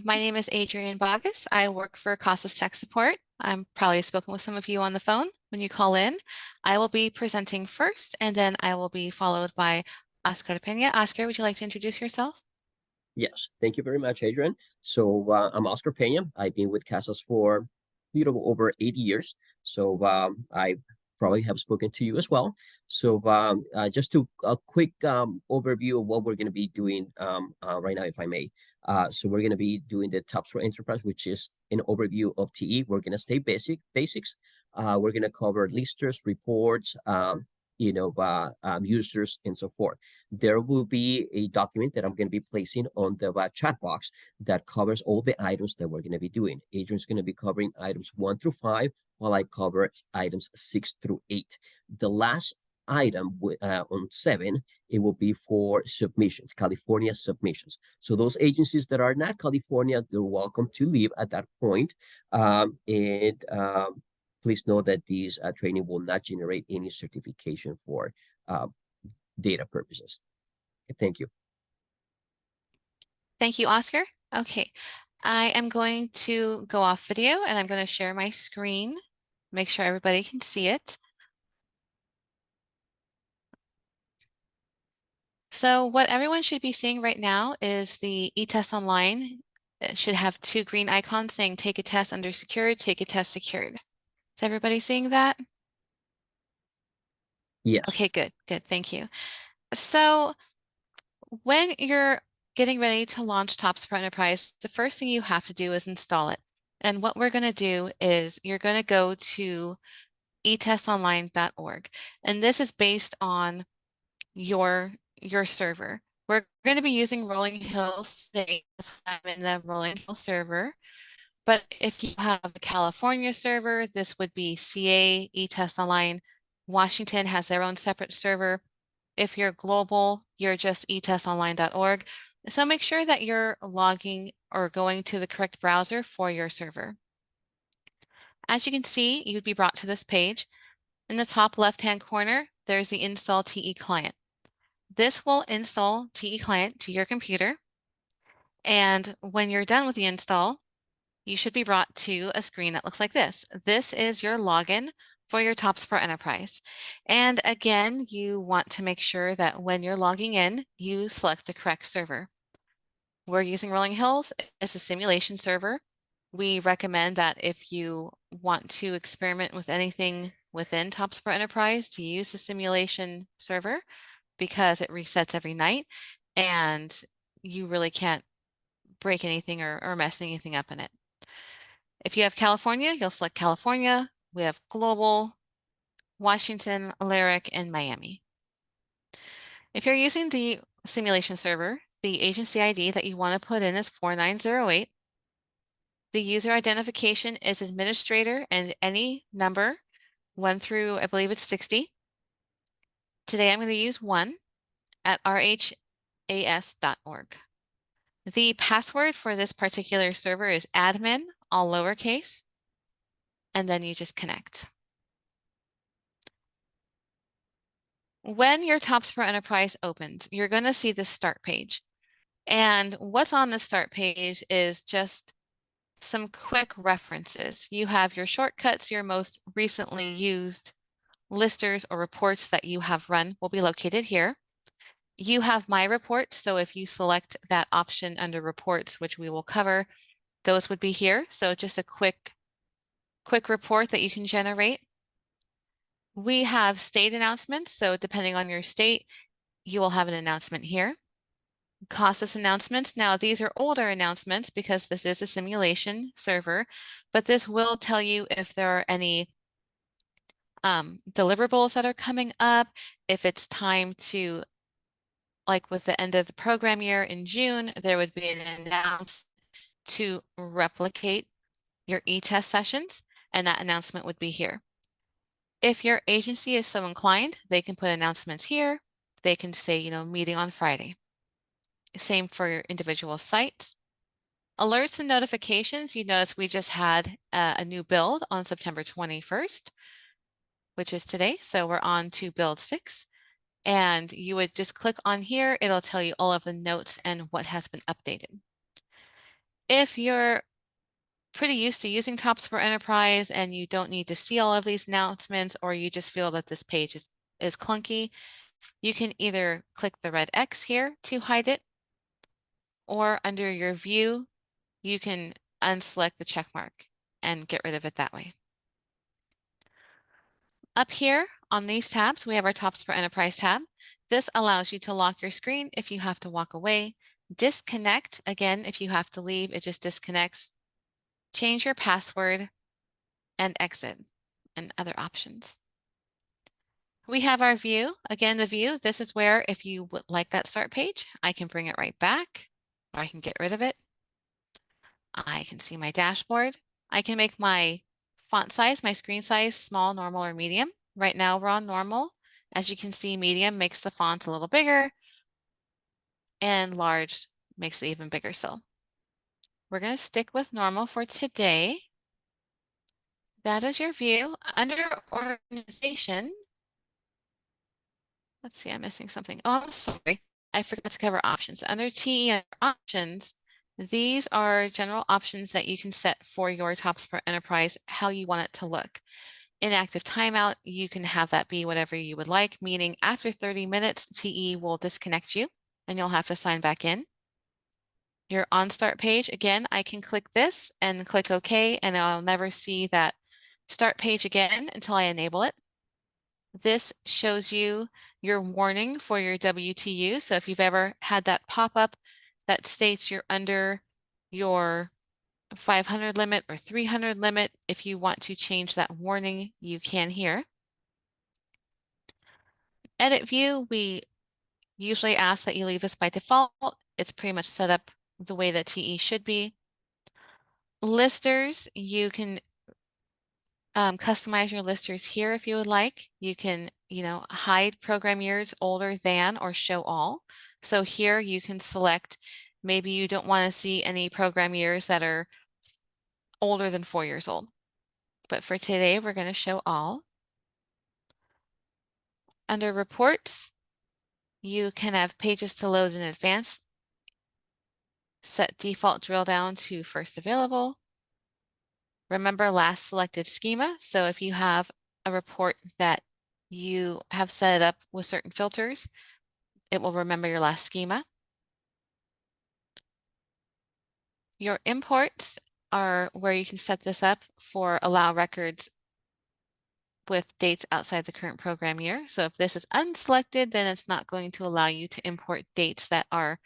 My name is Adrienne Bogus. I work for Casas Tech Support. I'm probably spoken with some of you on the phone when you call in. I will be presenting first, and then I will be followed by Oscar Peña. Oscar, would you like to introduce yourself? Yes, thank you very much, Adrian. I'm Oscar Peña. I've been with Casas for over 8 years. I probably have spoken to you as well. Just to a quick overview of what we're going to be doing right now, if I may. We're going to be doing the TOPSpro Enterprise, which is an overview of TE. We're going to stay basics. We're going to cover listers, reports, users, and so forth. There will be a document that I'm going to be placing on the chat box that covers all the items that we're going to be doing. Adrian's going to be covering items 1 through 5, while I cover items 6 through 8. The last item on 7, it will be for submissions, California submissions. So those agencies that are not California, they're welcome to leave at that point. Please know that this training will not generate any certification for uh, data purposes. Thank you. Thank you, Oscar. Okay, I am going to go off video and I'm going to share my screen, make sure everybody can see it. So what everyone should be seeing right now is the eTest Online. It should have 2 green icons saying take a test under secured, take a test secured. Is everybody seeing that? Yes. Okay, good, thank you. So when you're getting ready to launch TOPSpro Enterprise, the first thing you have to do is install it. And what we're going to do is you're going to go to etestonline.org. And this is based on your server. We're going to be using Rolling Hills today. I'm in the Rolling Hills server. But if you have a California server, this would be CA, eTest Online. Washington has their own separate server. If you're global, you're just etestonline.org. So make sure that you're logging or going to the correct browser for your server. As you can see, you'd be brought to this page. In the top left-hand corner, there's the Install TE Client. This will install TE Client to your computer. And when you're done with the install, you should be brought to a screen that looks like this. This is your login for your TOPSpro Enterprise. And again, you want to make sure that when you're logging in, you select the correct server. We're using Rolling Hills as a simulation server. We recommend that if you want to experiment with anything within TOPSpro Enterprise to use the simulation server because it resets every night and you really can't break anything or mess anything up in it. If you have California, you'll select California. We have global, Washington, Alaric, and Miami. If you're using the simulation server, the agency ID that you want to put in is 4908. The user identification is administrator and any number 1 through, I believe it's 60. Today I'm going to use 1 at rhas.org. The password for this particular server is admin, all lowercase, and then you just connect. When your TOPSpro Enterprise opens, you're going to see this start page. And what's on the start page is just some quick references. You have your shortcuts, your most recently used listers or reports that you have run will be located here. You have My Reports, so if you select that option under Reports, which we will cover, those would be here. So just a quick report that you can generate. We have state announcements, so depending on your state, you will have an announcement here. CASAS announcements. Now, these are older announcements because this is a simulation server, but this will tell you if there are any deliverables that are coming up, if it's time to, like with the end of the program year in June, there would be an announcement to replicate your e-test sessions, and that announcement would be here. If your agency is so inclined, they can put announcements here. They can say, meeting on Friday. Same for your individual sites. Alerts and notifications, you notice we just had a new build on September 21st, which is today. So we're on to build 6. And you would just click on here. It'll tell you all of the notes and what has been updated. If you're pretty used to using TOPSpro Enterprise and you don't need to see all of these announcements, or you just feel that this page is clunky, you can either click the red X here to hide it, or under your view, you can unselect the check mark and get rid of it that way. Up here on these tabs, we have our TOPSpro Enterprise tab. This allows you to lock your screen if you have to walk away, disconnect, again, if you have to leave, it just disconnects, change your password, and exit, and other options. We have our view. Again, the view, this is where if you would like that start page, I can bring it right back, or I can get rid of it. I can see my dashboard. I can make my font size, my screen size, small, normal, or medium. Right now we're on normal. As you can see, medium makes the font a little bigger, and large makes it even bigger still. We're going to stick with normal for today. That is your view. Under organization, let's see, I'm missing something. Oh, I'm sorry. I forgot to cover options. Under TE options, these are general options that you can set for your TOPSpro Enterprise, how you want it to look. Inactive timeout, you can have that be whatever you would like, meaning after 30 minutes, TE will disconnect you and you'll have to sign back in. Your on start page, again, I can click this and click OK, and I'll never see that start page again until I enable it. This shows you your warning for your WTU. So if you've ever had that pop up that states you're under your 500 limit or 300 limit, if you want to change that warning, you can here. Edit view, we usually ask that you leave this by default. It's pretty much set up the way that TE should be. Listers, you can customize your listers here if you would like. You can, hide program years older than or show all. So here you can select, maybe you don't want to see any program years that are older than 4 years old. But for today, we're going to show all. Under reports, you can have pages to load in advance. Set default drill down to first available. Remember last selected schema. So if you have a report that you have set it up with certain filters, it will remember your last schema. Your imports are where you can set this up for allow records with dates outside the current program year. So if this is unselected, then it's not going to allow you to import dates that are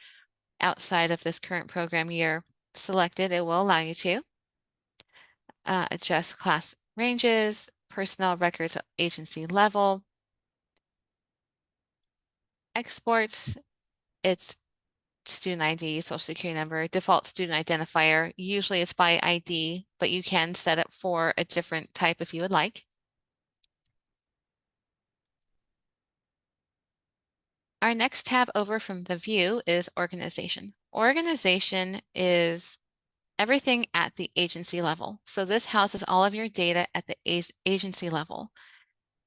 outside of this current program year. Selected, it will allow you to. Adjust class ranges, personnel records at agency level. Exports, it's student ID, social security number, default student identifier. Usually it's by ID, but you can set it for a different type if you would like. Our next tab over from the view is organization. Organization is everything at the agency level. So this houses all of your data at the agency level.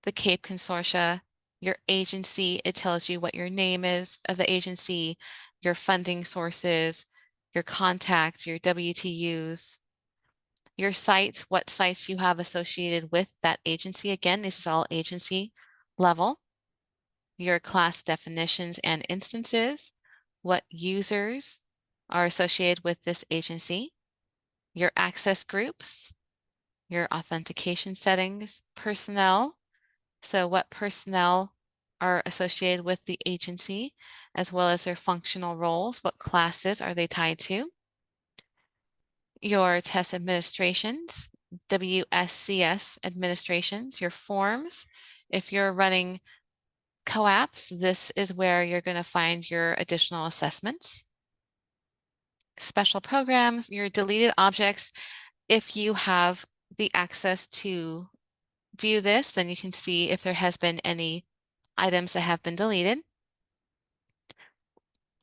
The CAPE Consortia, your agency, it tells you what your name is of the agency, your funding sources, your contacts, your WTUs, your sites, what sites you have associated with that agency. Again, this is all agency level. Your class definitions and instances, what users are associated with this agency, your access groups, your authentication settings, personnel, so what personnel are associated with the agency, as well as their functional roles, what classes are they tied to, your test administrations, WSCS administrations, your forms. If you're running co-ops, this is where you're going to find your additional assessments. Special programs, your deleted objects. If you have the access to view this, then you can see if there has been any items that have been deleted.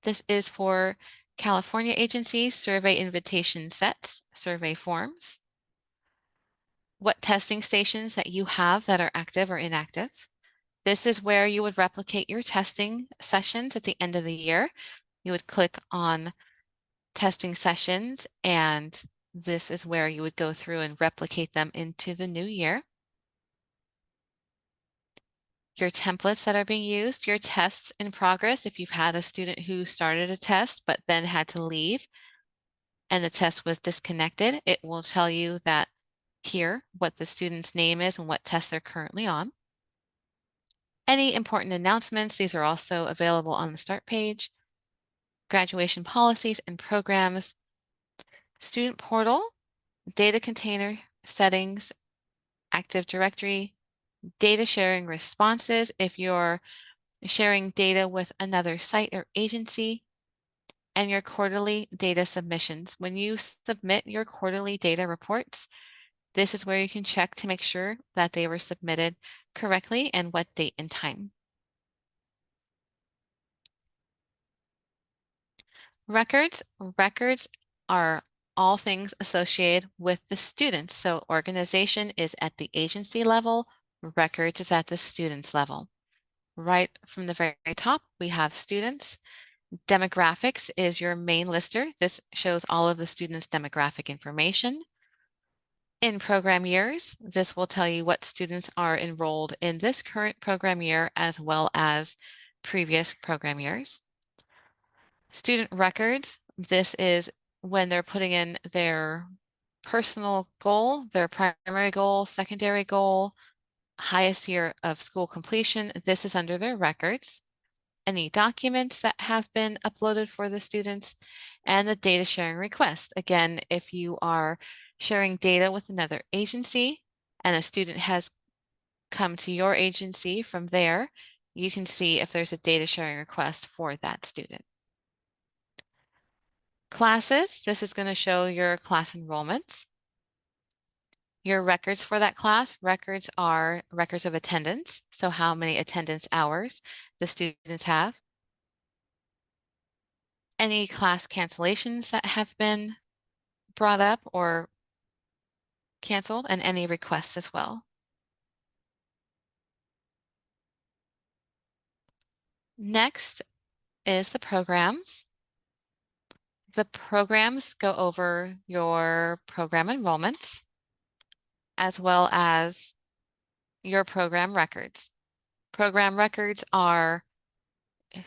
This is for California agencies, survey invitation sets, survey forms. What testing stations that you have that are active or inactive. This is where you would replicate your testing sessions at the end of the year. You would click on testing sessions, and this is where you would go through and replicate them into the new year. Your templates that are being used, your tests in progress. If you've had a student who started a test but then had to leave and the test was disconnected, it will tell you that here what the student's name is and what test they're currently on. Any important announcements, these are also available on the start page. Graduation policies and programs, student portal, data container settings, Active Directory, data sharing responses if you're sharing data with another site or agency, and your quarterly data submissions. When you submit your quarterly data reports, this is where you can check to make sure that they were submitted correctly and what date and time. Records are all things associated with the students. So organization is at the agency level, records is at the students level. Right from the very top, we have students. Demographics is your main lister. This shows all of the students' demographic information. In program years, this will tell you what students are enrolled in this current program year as well as previous program years. Student records, this is when they're putting in their personal goal, their primary goal, secondary goal, highest year of school completion. This is under their records. Any documents that have been uploaded for the students, and the data sharing request. Again, if you are sharing data with another agency and a student has come to your agency from there, you can see if there's a data sharing request for that student. Classes, this is going to show your class enrollments. Your records for that class, records are records of attendance, so how many attendance hours the students have. Any class cancellations that have been brought up or canceled, and any requests as well. Next is the programs. The programs go over your program enrollments as well as your program records. Program records are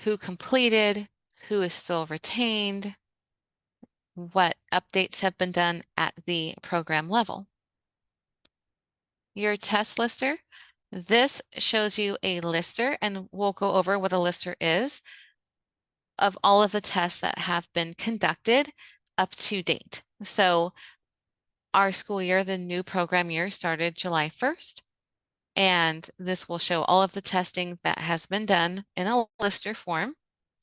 who completed, who is still retained, what updates have been done at the program level. Your test lister, this shows you a lister, and we'll go over what a lister is, of all of the tests that have been conducted up to date. So our school year, the new program year started July 1st, and this will show all of the testing that has been done in a lister form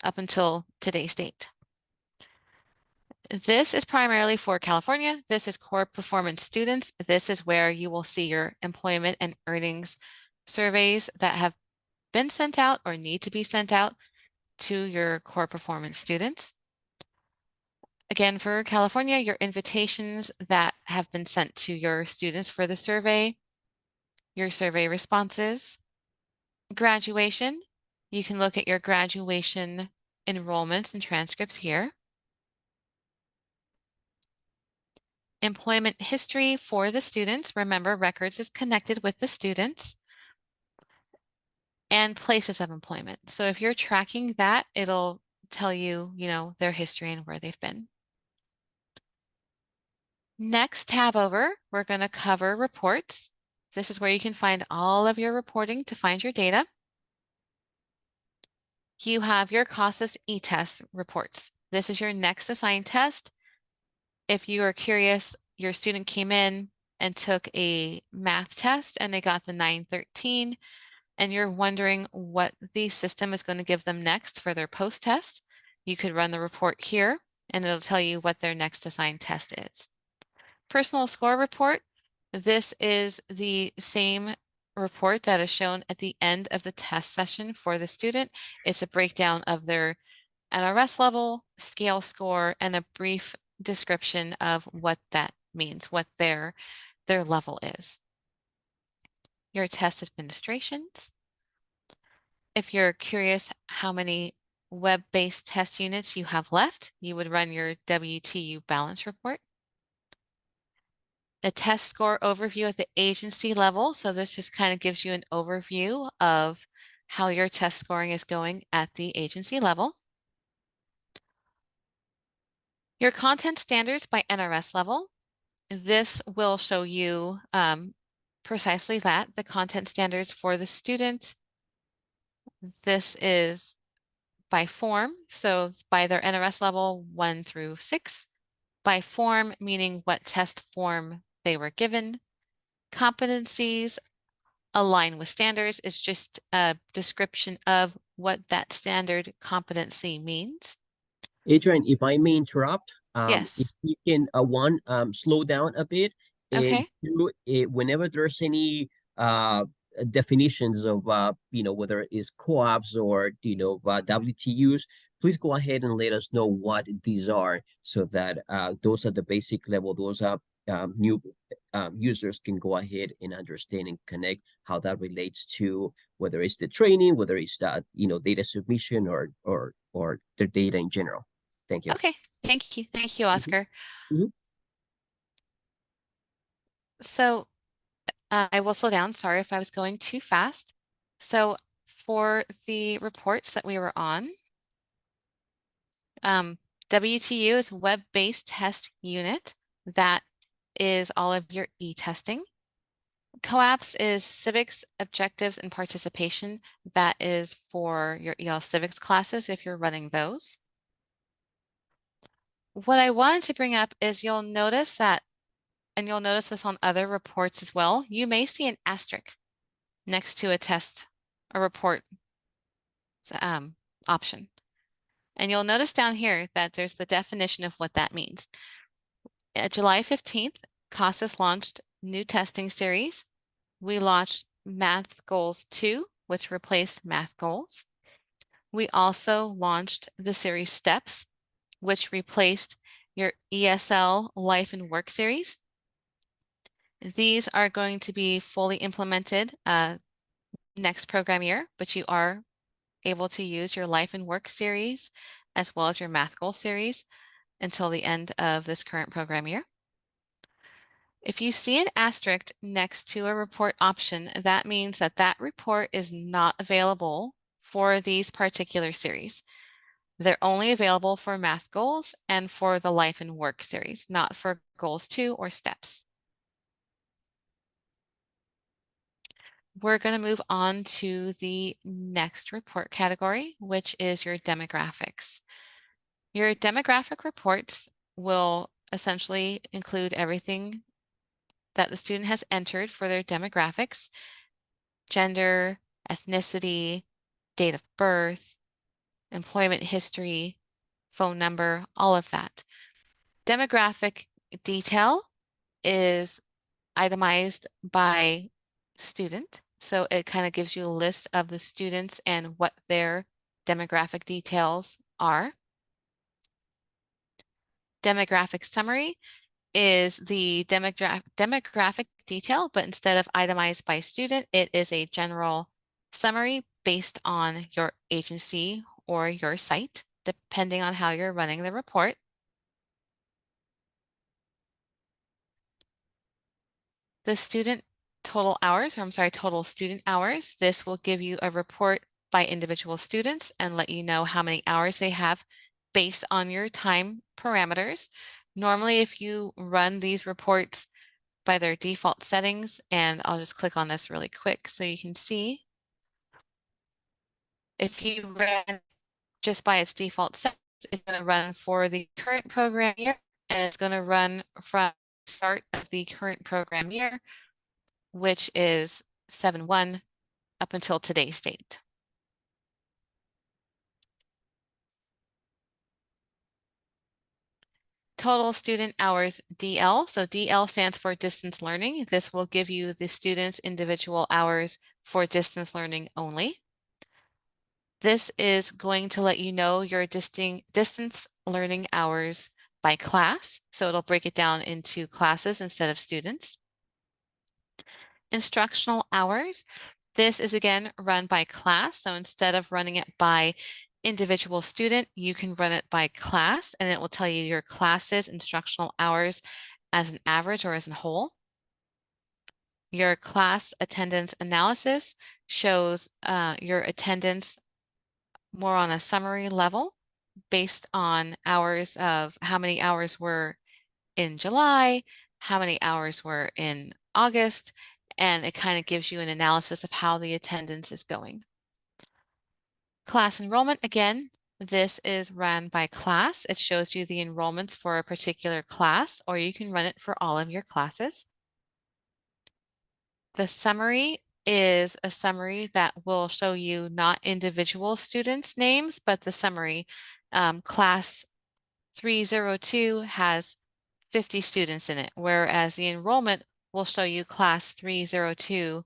up until today's date. This is primarily for California. This is core performance students. This is where you will see your employment and earnings surveys that have been sent out or need to be sent out to your core performance students. Again, for California, your invitations that have been sent to your students for the survey, your survey responses, graduation. You can look at your graduation enrollments and transcripts here. Employment history for the students. Remember, records is connected with the students. And places of employment. So if you're tracking that, it'll tell you, their history and where they've been. Next tab over, we're going to cover reports. This is where you can find all of your reporting to find your data. You have your CASAS e-test reports. This is your next assigned test. If you are curious, your student came in and took a math test and they got the 913, and you're wondering what the system is going to give them next for their post-test, you could run the report here and it'll tell you what their next assigned test is. Personal score report. This is the same report that is shown at the end of the test session for the student. It's a breakdown of their NRS level, scale score, and a brief description of what that means, what their level is. Your test administrations. If you're curious how many web-based test units you have left. You would run your WTU balance report. A test score overview at the agency level. So this just kind of gives you an overview of how your test scoring is going at the agency level. Your content standards by NRS level. This will show you precisely that, the content standards for the student. This is by form, so by their NRS level 1 through 6. By form, meaning what test form they were given. Competencies align with standards is just a description of what that standard competency means. Adrian, if I may interrupt, if Yes. you can slow down a bit, and Okay. whenever there's any definitions of whether it's co-ops or WTUs, please go ahead and let us know what these are, so that those are the basic level. Those are new users can go ahead and understand and connect how that relates to whether it's the training, whether it's the data submission or the data in general. Thank you. Okay. Thank you. Thank you, Mhm, Oscar. mhm. So I will slow down. Sorry if I was going too fast. So for the reports that we were on, WTU is web-based test unit. That is all of your e-testing. COAPS is civics, objectives, and participation. That is for your EL civics classes if you're running those. What I wanted to bring up is you'll notice that, and you'll notice this on other reports as well, you may see an asterisk next to a test, a report um, option. And you'll notice down here that there's the definition of what that means. July 15th, CASAS launched new testing series. We launched Math Goals 2, which replaced Math Goals. We also launched the series Steps, which replaced your ESL Life and Work series. These are going to be fully implemented next program year, but you are able to use your Life and Work series as well as your Math Goal series until the end of this current program year. If you see an asterisk next to a report option, that means that that report is not available for these particular series. They're only available for Math Goals and for the Life and Work series, not for Goals 2 or Steps. We're going to move on to the next report category, which is your demographics. Your demographic reports will essentially include everything that the student has entered for their demographics: gender, ethnicity, date of birth, employment history, phone number, all of that. Demographic detail is itemized by student. So it kind of gives you a list of the students and what their demographic details are. Demographic summary is the demographic detail, but instead of itemized by student, it is a general summary based on your agency or your site, depending on how you're running the report. The student total hours, or I'm sorry, total student hours. This will give you a report by individual students and let you know how many hours they have based on your time parameters. Normally, if you run these reports by their default settings, and I'll just click on this really quick so you can see. If you ran just by its default settings, it's going to run for the current program year, and it's going to run from the start of the current program year, which is 7/1 up until today's date. Total student hours DL. So DL stands for distance learning. This will give you the students' individual hours for distance learning only. This is going to let you know your distance learning hours by class. So it'll break it down into classes instead of students. Instructional hours. This is again run by class. So instead of running it by individual student, you can run it by class, and it will tell you your class's instructional hours as an average or as a whole. Your class attendance analysis shows your attendance more on a summary level based on hours of how many hours were in July, how many hours were in August, and it kind of gives you an analysis of how the attendance is going. Class enrollment, again, this is run by class. It shows you the enrollments for a particular class, or you can run it for all of your classes. The summary is a summary that will show you not individual students' names, but the summary. Class 302 has 50 students in it, whereas the enrollment will show you class 302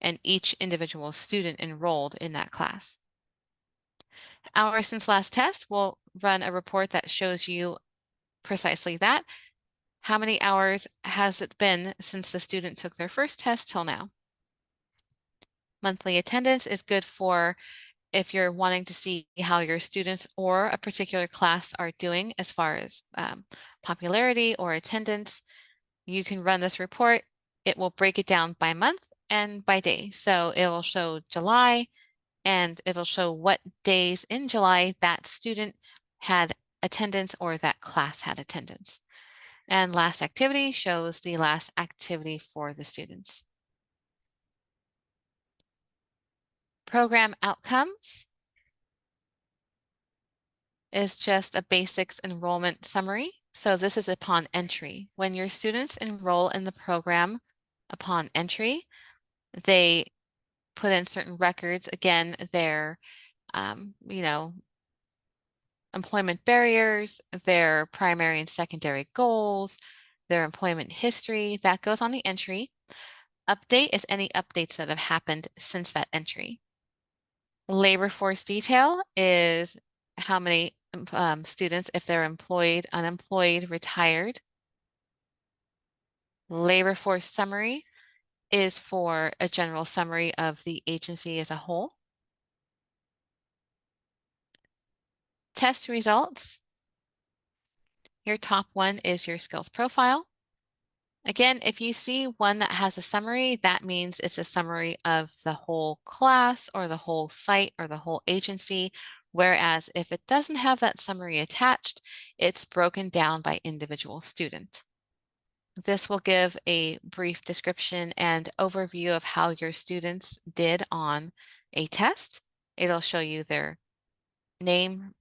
and each individual student enrolled in that class. Hours since last test will run a report that shows you precisely that. How many hours has it been since the student took their first test till now? Monthly attendance is good for if you're wanting to see how your students or a particular class are doing as far as popularity or attendance. You can run this report. It will break it down by month and by day. So it will show July and it'll show what days in July that student had attendance or that class had attendance. And last activity shows the last activity for the students. Program outcomes is just a basics enrollment summary. So this is upon entry. When your students enroll in the program upon entry, they put in certain records, again, their, employment barriers, their primary and secondary goals, their employment history, that goes on the entry. Update is any updates that have happened since that entry. Labor force detail is how many students, if they're employed, unemployed, retired. Labor force summary is for a general summary of the agency as a whole. Test results. Your top one is your skills profile. Again, if you see one that has a summary, that means it's a summary of the whole class or the whole site or the whole agency. Whereas if it doesn't have that summary attached, it's broken down by individual student. This will give a brief description and overview of how your students did on a test. It'll show you their name,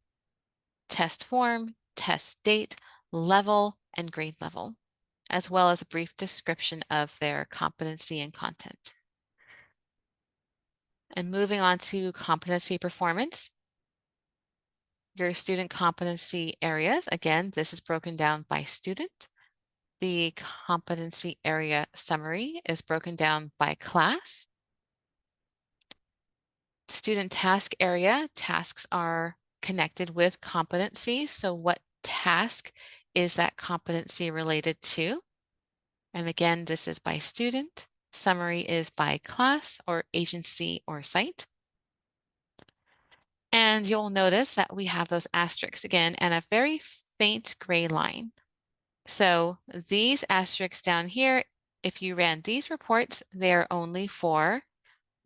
test form, test date, level, and grade level, as well as a brief description of their competency and content. And moving on to competency performance. Your student competency areas, again, this is broken down by student. The competency area summary is broken down by class. Student task area, tasks are connected with competency. So what task is that competency related to? And again, this is by student. Summary is by class or agency or site. And you'll notice that we have those asterisks again and a very faint gray line. So these asterisks down here, if you ran these reports, they're only for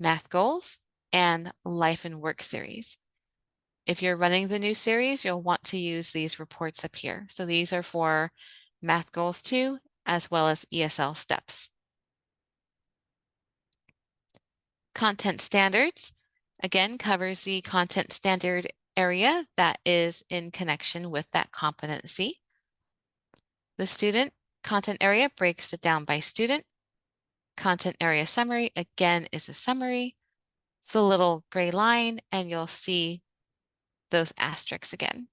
math goals and life and work series. If you're running the new series, you'll want to use these reports up here. So these are for math goals 2, as well as ESL steps. Content standards, again, covers the content standard area that is in connection with that competency. The student content area breaks it down by student. Content area summary, again, is a summary. It's a little gray line, and you'll see those asterisks again.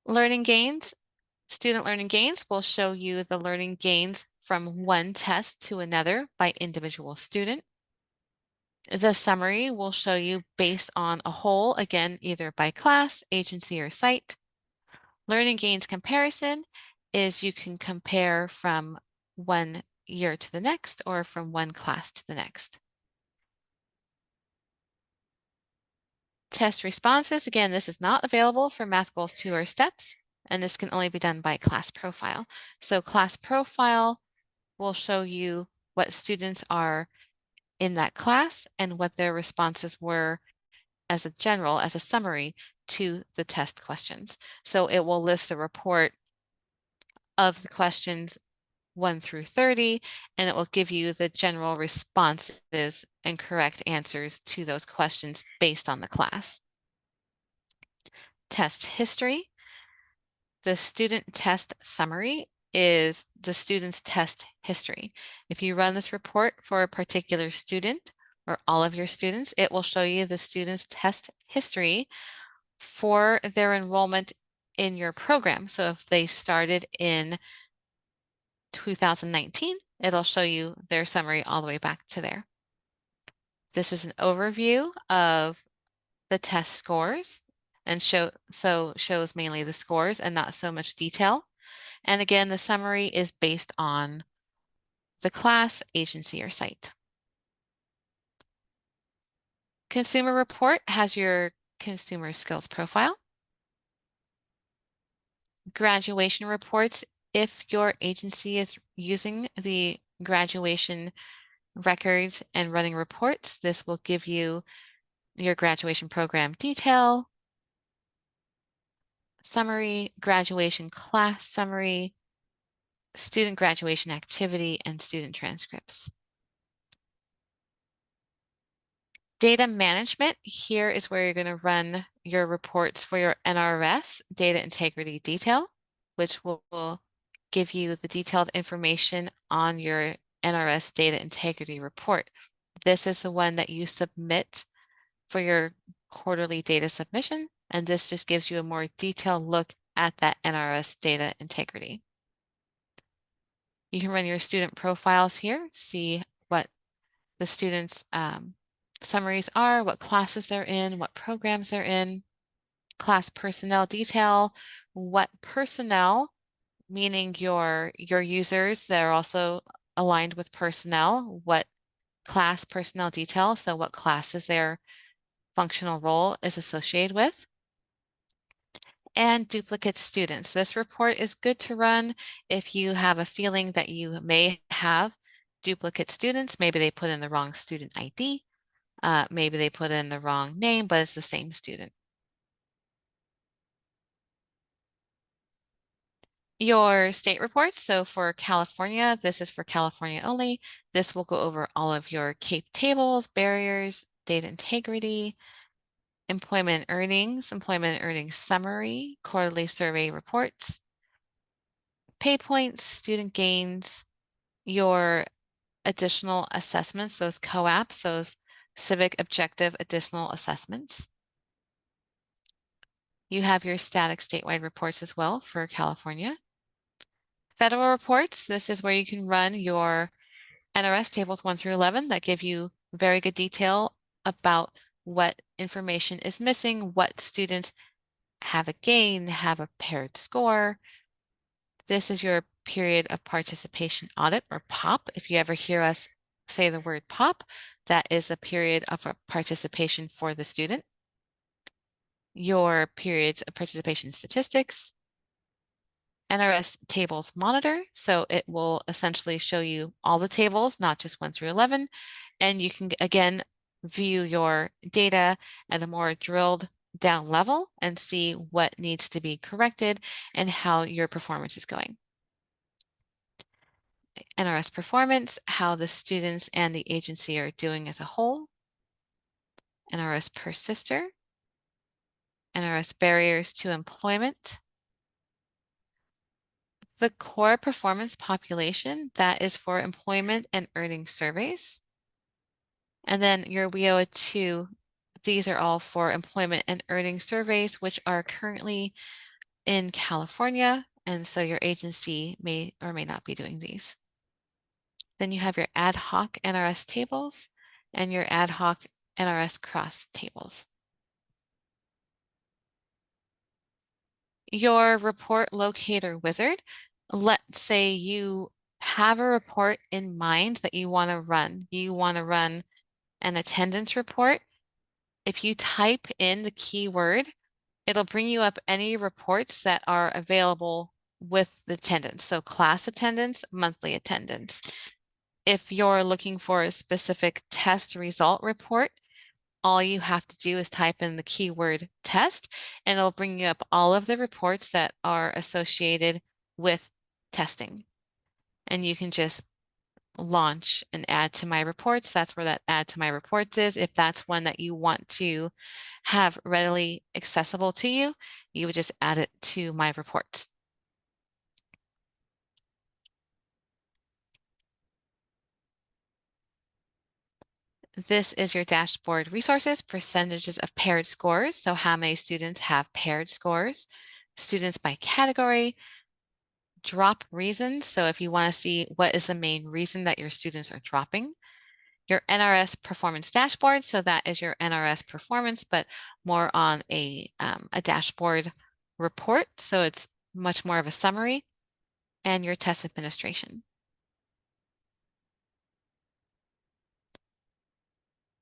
Learning gains. Student learning gains will show you the learning gains from one test to another by individual student. The summary will show you based on a whole, again, either by class, agency, or site. Learning gains comparison is you can compare from one year to the next or from one class to the next. Test responses, again, this is not available for Math Goals 2 or STEPS, and this can only be done by class profile. So class profile will show you what students are in that class and what their responses were as a general, as a summary to the test questions. So it will list a report of the questions 1 through 30, and it will give you the general responses and correct answers to those questions based on the class. Test history. The student test summary is the student's test history. If you run this report for a particular student or all of your students, it will show you the student's test history for their enrollment in your program. So if they started in 2019, it'll show you their summary all the way back to there. This is an overview of the test scores and shows mainly the scores and not so much detail. And again, the summary is based on the class, agency, or site. Consumer report has your consumer skills profile. Graduation reports, if your agency is using the graduation records and running reports, this will give you your graduation program detail, summary, graduation class summary, student graduation activity, and student transcripts. Data management, here is where you're going to run your reports for your NRS data integrity detail, which will give you the detailed information on your NRS data integrity report. This is the one that you submit for your quarterly data submission, and this just gives you a more detailed look at that NRS data integrity. You can run your student profiles here, see what the students' summaries are, what classes they're in, what programs they're in, class personnel detail, what personnel, meaning your users that are also aligned with personnel, what class personnel detail, so what classes their functional role is associated with, and duplicate students. This report is good to run if you have a feeling that you may have duplicate students. Maybe they put in the wrong student ID. Maybe they put in the wrong name, but it's the same student. Your state reports. So for California, this is for California only. This will go over all of your CAPE tables, barriers, data integrity, employment earnings summary, quarterly survey reports, pay points, student gains, your additional assessments, those COAPs, those civic objective additional assessments. You have your static statewide reports as well for California. Federal reports, this is where you can run your NRS tables 1 through 11 that give you very good detail about what information is missing, what students have a gain, have a paired score. This is your period of participation audit, or POP. If you ever hear us say the word POP, that is the period of participation for the student. Your periods of participation statistics, NRS tables monitor. So it will essentially show you all the tables, not just 1 through 11. And you can, again, view your data at a more drilled down level and see what needs to be corrected and how your performance is going. NRS performance, how the students and the agency are doing as a whole. NRS persister, NRS barriers to employment. The core performance population, that is for employment and earning surveys. And then your WIOA 2, these are all for employment and earning surveys, which are currently in California. And so your agency may or may not be doing these. Then you have your ad hoc NRS tables and your ad hoc NRS cross tables. Your report locator wizard, let's say you have a report in mind that you want to run. You want to run an attendance report. If you type in the keyword, it'll bring you up any reports that are available with the attendance. So class attendance, monthly attendance. If you're looking for a specific test result report, all you have to do is type in the keyword test, and it'll bring you up all of the reports that are associated with testing. And you can just launch and add to my reports. That's where that add to my reports is. If that's one that you want to have readily accessible to you, you would just add it to my reports. This is your dashboard resources, percentages of paired scores. So how many students have paired scores, students by category, drop reasons. So if you want to see what is the main reason that your students are dropping, your NRS performance dashboard. So that is your NRS performance, but more on a dashboard report. So it's much more of a summary, and your test administration.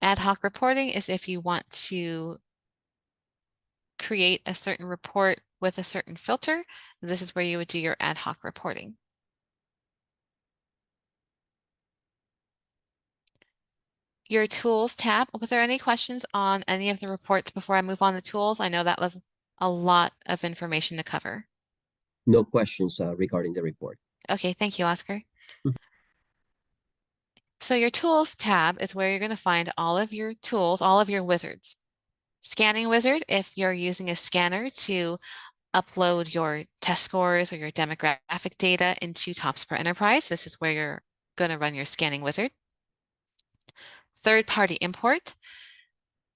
Ad hoc reporting is if you want to create a certain report with a certain filter. This is where you would do your ad hoc reporting. Your tools tab. Was there any questions on any of the reports before I move on to tools? I know that was a lot of information to cover. No questions regarding the report. Okay, thank you, Oscar. So your tools tab is where you're going to find all of your tools, all of your wizards. Scanning wizard, if you're using a scanner to upload your test scores or your demographic data into TOPSpro Enterprise, this is where you're going to run your scanning wizard. Third-party import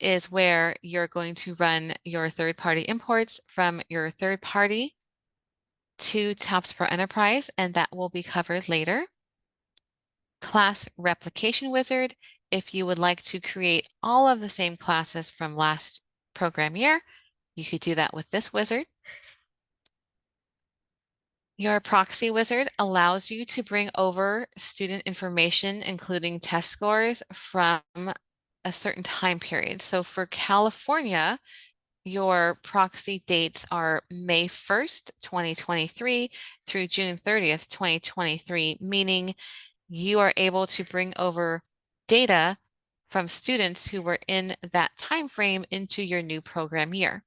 is where you're going to run your third-party imports from your third party to TOPSpro Enterprise, and that will be covered later. Class replication wizard, if you would like to create all of the same classes from last program year, you could do that with this wizard. Your proxy wizard allows you to bring over student information, including test scores from a certain time period. So for California, your proxy dates are May 1st, 2023 through June 30th, 2023, meaning you are able to bring over data from students who were in that time frame into your new program year.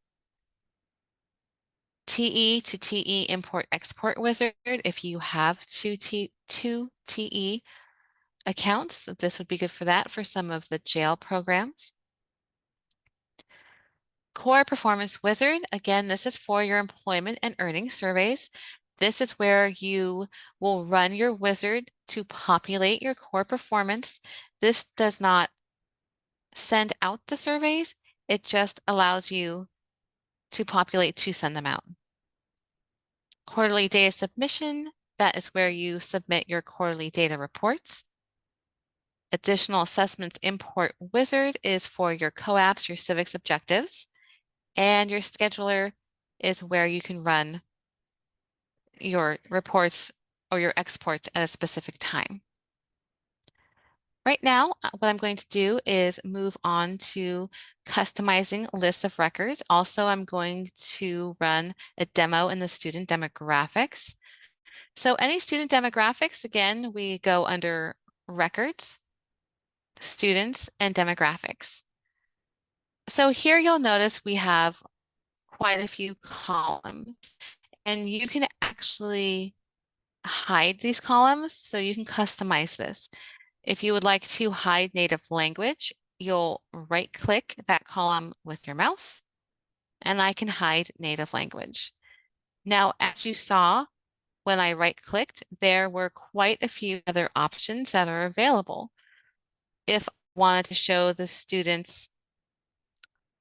TE to TE import export wizard. If you have two TE accounts, this would be good for that for some of the jail programs. Core performance wizard. Again, this is for your employment and earning surveys. This is where you will run your wizard to populate your core performance. This does not send out the surveys. It just allows you to populate to send them out. Quarterly data submission, that is where you submit your quarterly data reports. Additional assessments import wizard is for your co-ops, your civics objectives, and your scheduler is where you can run your reports or your exports at a specific time. Right now, what I'm going to do is move on to customizing lists of records. Also, I'm going to run a demo in the student demographics. So any student demographics, again, we go under records, students, and demographics. So here you'll notice we have quite a few columns, and you can actually hide these columns, so you can customize this. If you would like to hide native language, you'll right-click that column with your mouse, and I can hide native language. Now, as you saw, when I right-clicked, there were quite a few other options that are available. If I wanted to show the student's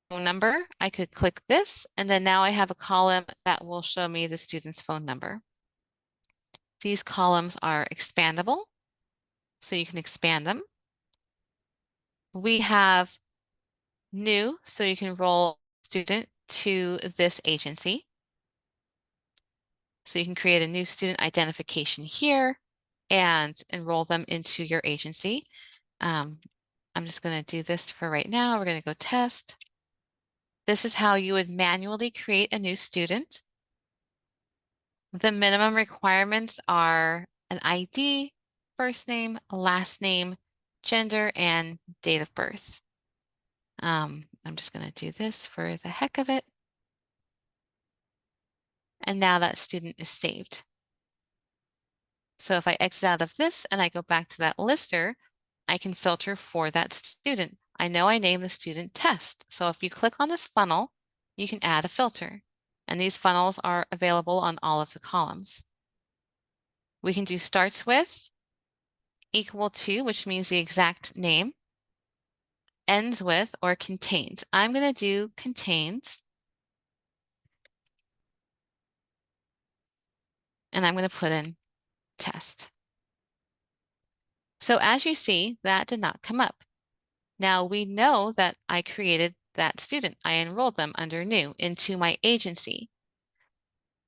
phone number, I could click this, and then now I have a column that will show me the student's phone number. These columns are expandable, so you can expand them. We have new, so you can enroll a student to this agency. So you can create a new student identification here and enroll them into your agency. I'm just going to do this for right now. We're going to go test. This is how you would manually create a new student. The minimum requirements are an ID, first name, last name, gender, and date of birth. I'm just going to do this for the heck of it. And now that student is saved. So if I exit out of this and I go back to that lister, I can filter for that student. I know I named the student test. So if you click on this funnel, you can add a filter. And these funnels are available on all of the columns. We can do starts with, equal to, which means the exact name, ends with, or contains. I'm going to do contains. And I'm going to put in test. So as you see, that did not come up. Now we know that I created that student. I enrolled them under new into my agency.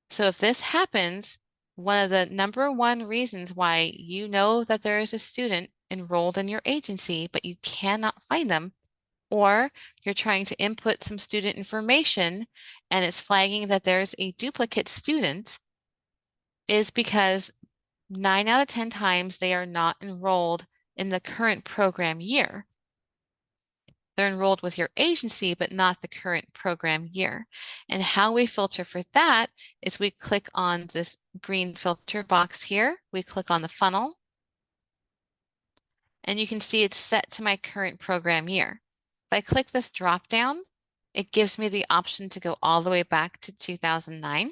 So if this happens, one of the number one reasons why you know that there is a student enrolled in your agency, but you cannot find them, or you're trying to input some student information and it's flagging that there's a duplicate student, is because 9 out of 10 times they are not enrolled in the current program year. They're enrolled with your agency, but not the current program year. And how we filter for that is we click on this green filter box here. We click on the funnel, and you can see it's set to my current program year. If I click this drop down, it gives me the option to go all the way back to 2009.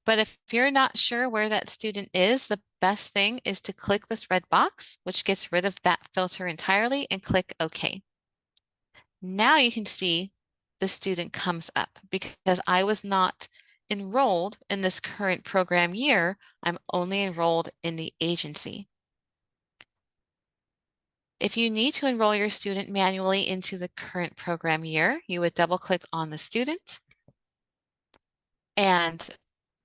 But if you're not sure where that student is, the best thing is to click this red box, which gets rid of that filter entirely, and click OK. Now you can see the student comes up because I was not enrolled in this current program year. I'm only enrolled in the agency. If you need to enroll your student manually into the current program year, you would double click on the student, and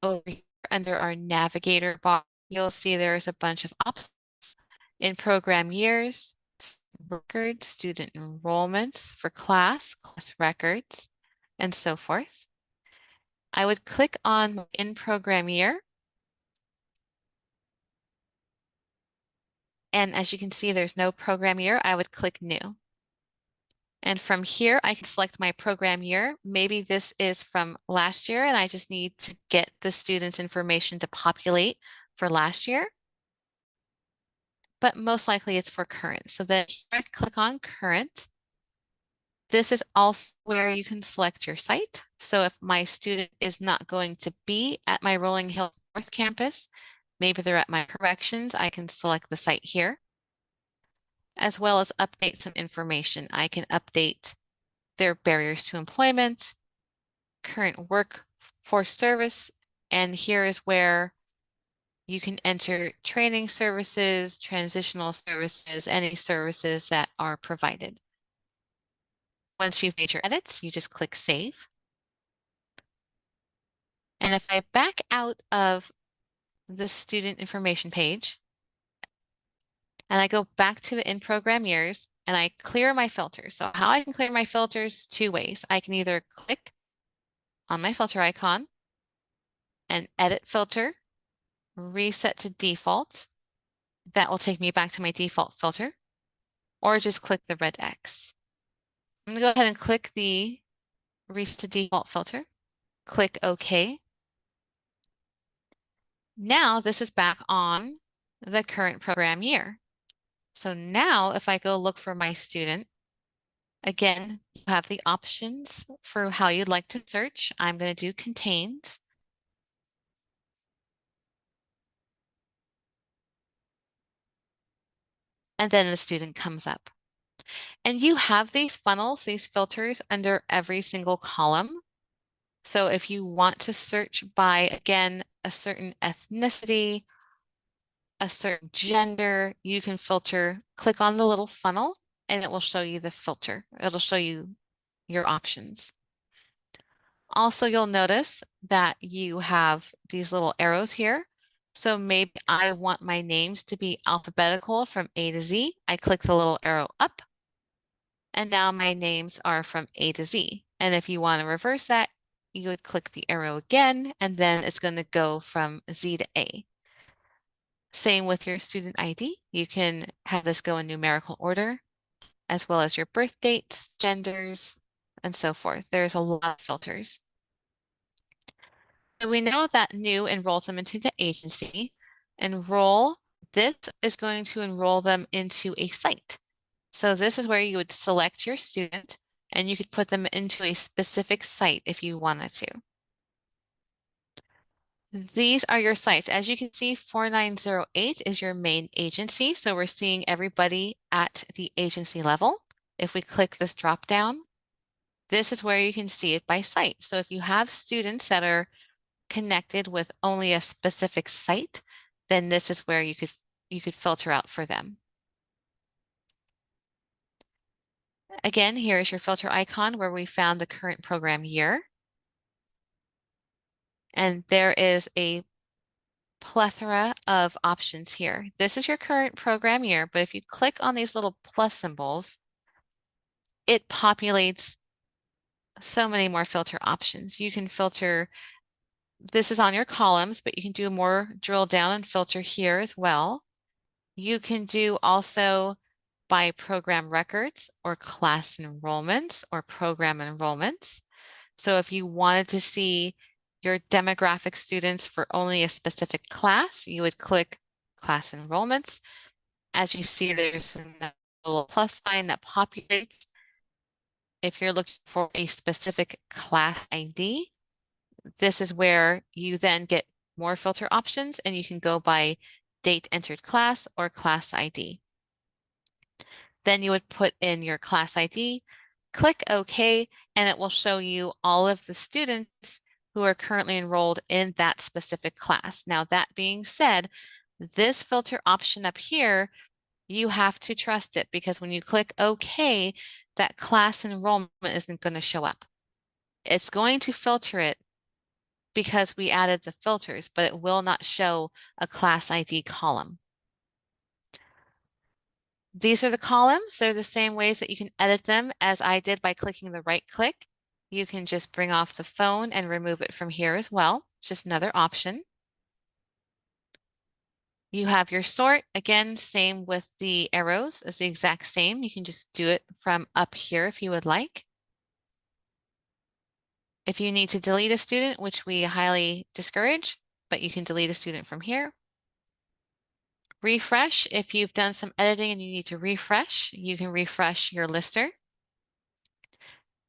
over here under our navigator bar, you'll see there's a bunch of options in program years, records, student enrollments for class records, and so forth. I would click on in program year. And as you can see, there's no program year. I would click new. And from here, I can select my program year. Maybe this is from last year and I just need to get the student's information to populate for last year. But most likely it's for current. So then I click on current. This is also where you can select your site. So if my student is not going to be at my Rolling Hill North campus, maybe they're at my corrections, I can select the site here, as well as update some information. I can update their barriers to employment, current workforce service, and here is where you can enter training services, transitional services, any services that are provided. Once you've made your edits, you just click Save. And if I back out of the student information page and I go back to the in-program years and I clear my filters. So how I can clear my filters, two ways. I can either click on my filter icon and edit filter, reset to default. That will take me back to my default filter, or just click the red X. I'm gonna go ahead and click the reset to default filter, click OK. Now this is back on the current program year. So now if I go look for my student, again, you have the options for how you'd like to search. I'm going to do contains. And then the student comes up. And you have these funnels, these filters under every single column. So if you want to search by, again, a certain ethnicity, a certain gender, you can filter, click on the little funnel, and it will show you the filter. It'll show you your options. Also, you'll notice that you have these little arrows here. So maybe I want my names to be alphabetical from A to Z. I click the little arrow up, And now my names are from A to Z. And if you want to reverse that, you would click the arrow again, and then it's going to go from Z to A. Same with your student ID. You can have this go in numerical order, as well as your birth dates, genders, and so forth. There's a lot of filters. So we know that new enrolls them into the agency. Enroll, this is going to enroll them into a site. So this is where you would select your student and you could put them into a specific site if you wanted to. These are your sites. As you can see, 4908 is your main agency. So we're seeing everybody at the agency level. If we click this drop down, this is where you can see it by site. So if you have students that are connected with only a specific site, then this is where you could filter out for them. Again, here is your filter icon where we found the current program year. And there is a plethora of options here. This is your current program year, but if you click on these little plus symbols, it populates so many more filter options. You can filter, this is on your columns, but you can do more drill down and filter here as well. You can do also by program records or class enrollments or program enrollments. So if you wanted to see your demographic students for only a specific class, you would click class enrollments. As you see, there's a little plus sign that populates. If you're looking for a specific class ID, this is where you then get more filter options and you can go by date entered class or class ID. Then you would put in your class ID, click OK, and it will show you all of the students who are currently enrolled in that specific class. Now, that being said, this filter option up here, you have to trust it because when you click OK, that class enrollment isn't going to show up. It's going to filter it because we added the filters, but it will not show a class ID column. These are the columns. They're the same ways that you can edit them as I did by clicking the right click. You can just bring off the phone and remove it from here as well. Just another option. You have your sort. Again, same with the arrows. It's the exact same. You can just do it from up here if you would like. If you need to delete a student, which we highly discourage, but you can delete a student from here. Refresh, if you've done some editing and you need to refresh, you can refresh your lister.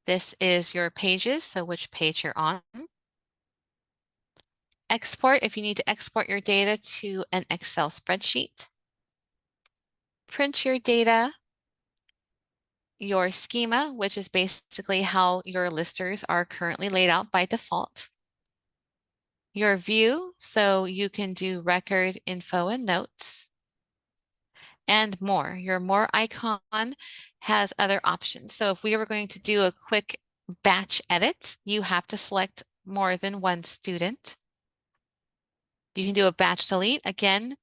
This is your pages, so which page you're on. Export, if you need to export your data to an Excel spreadsheet. Print your data. Your schema, which is basically how your listers are currently laid out by default. Your view, so you can do record info and notes. And more. Your more icon has other options. So if we were going to do a quick batch edit, you have to select more than one student. You can do a batch delete. Again,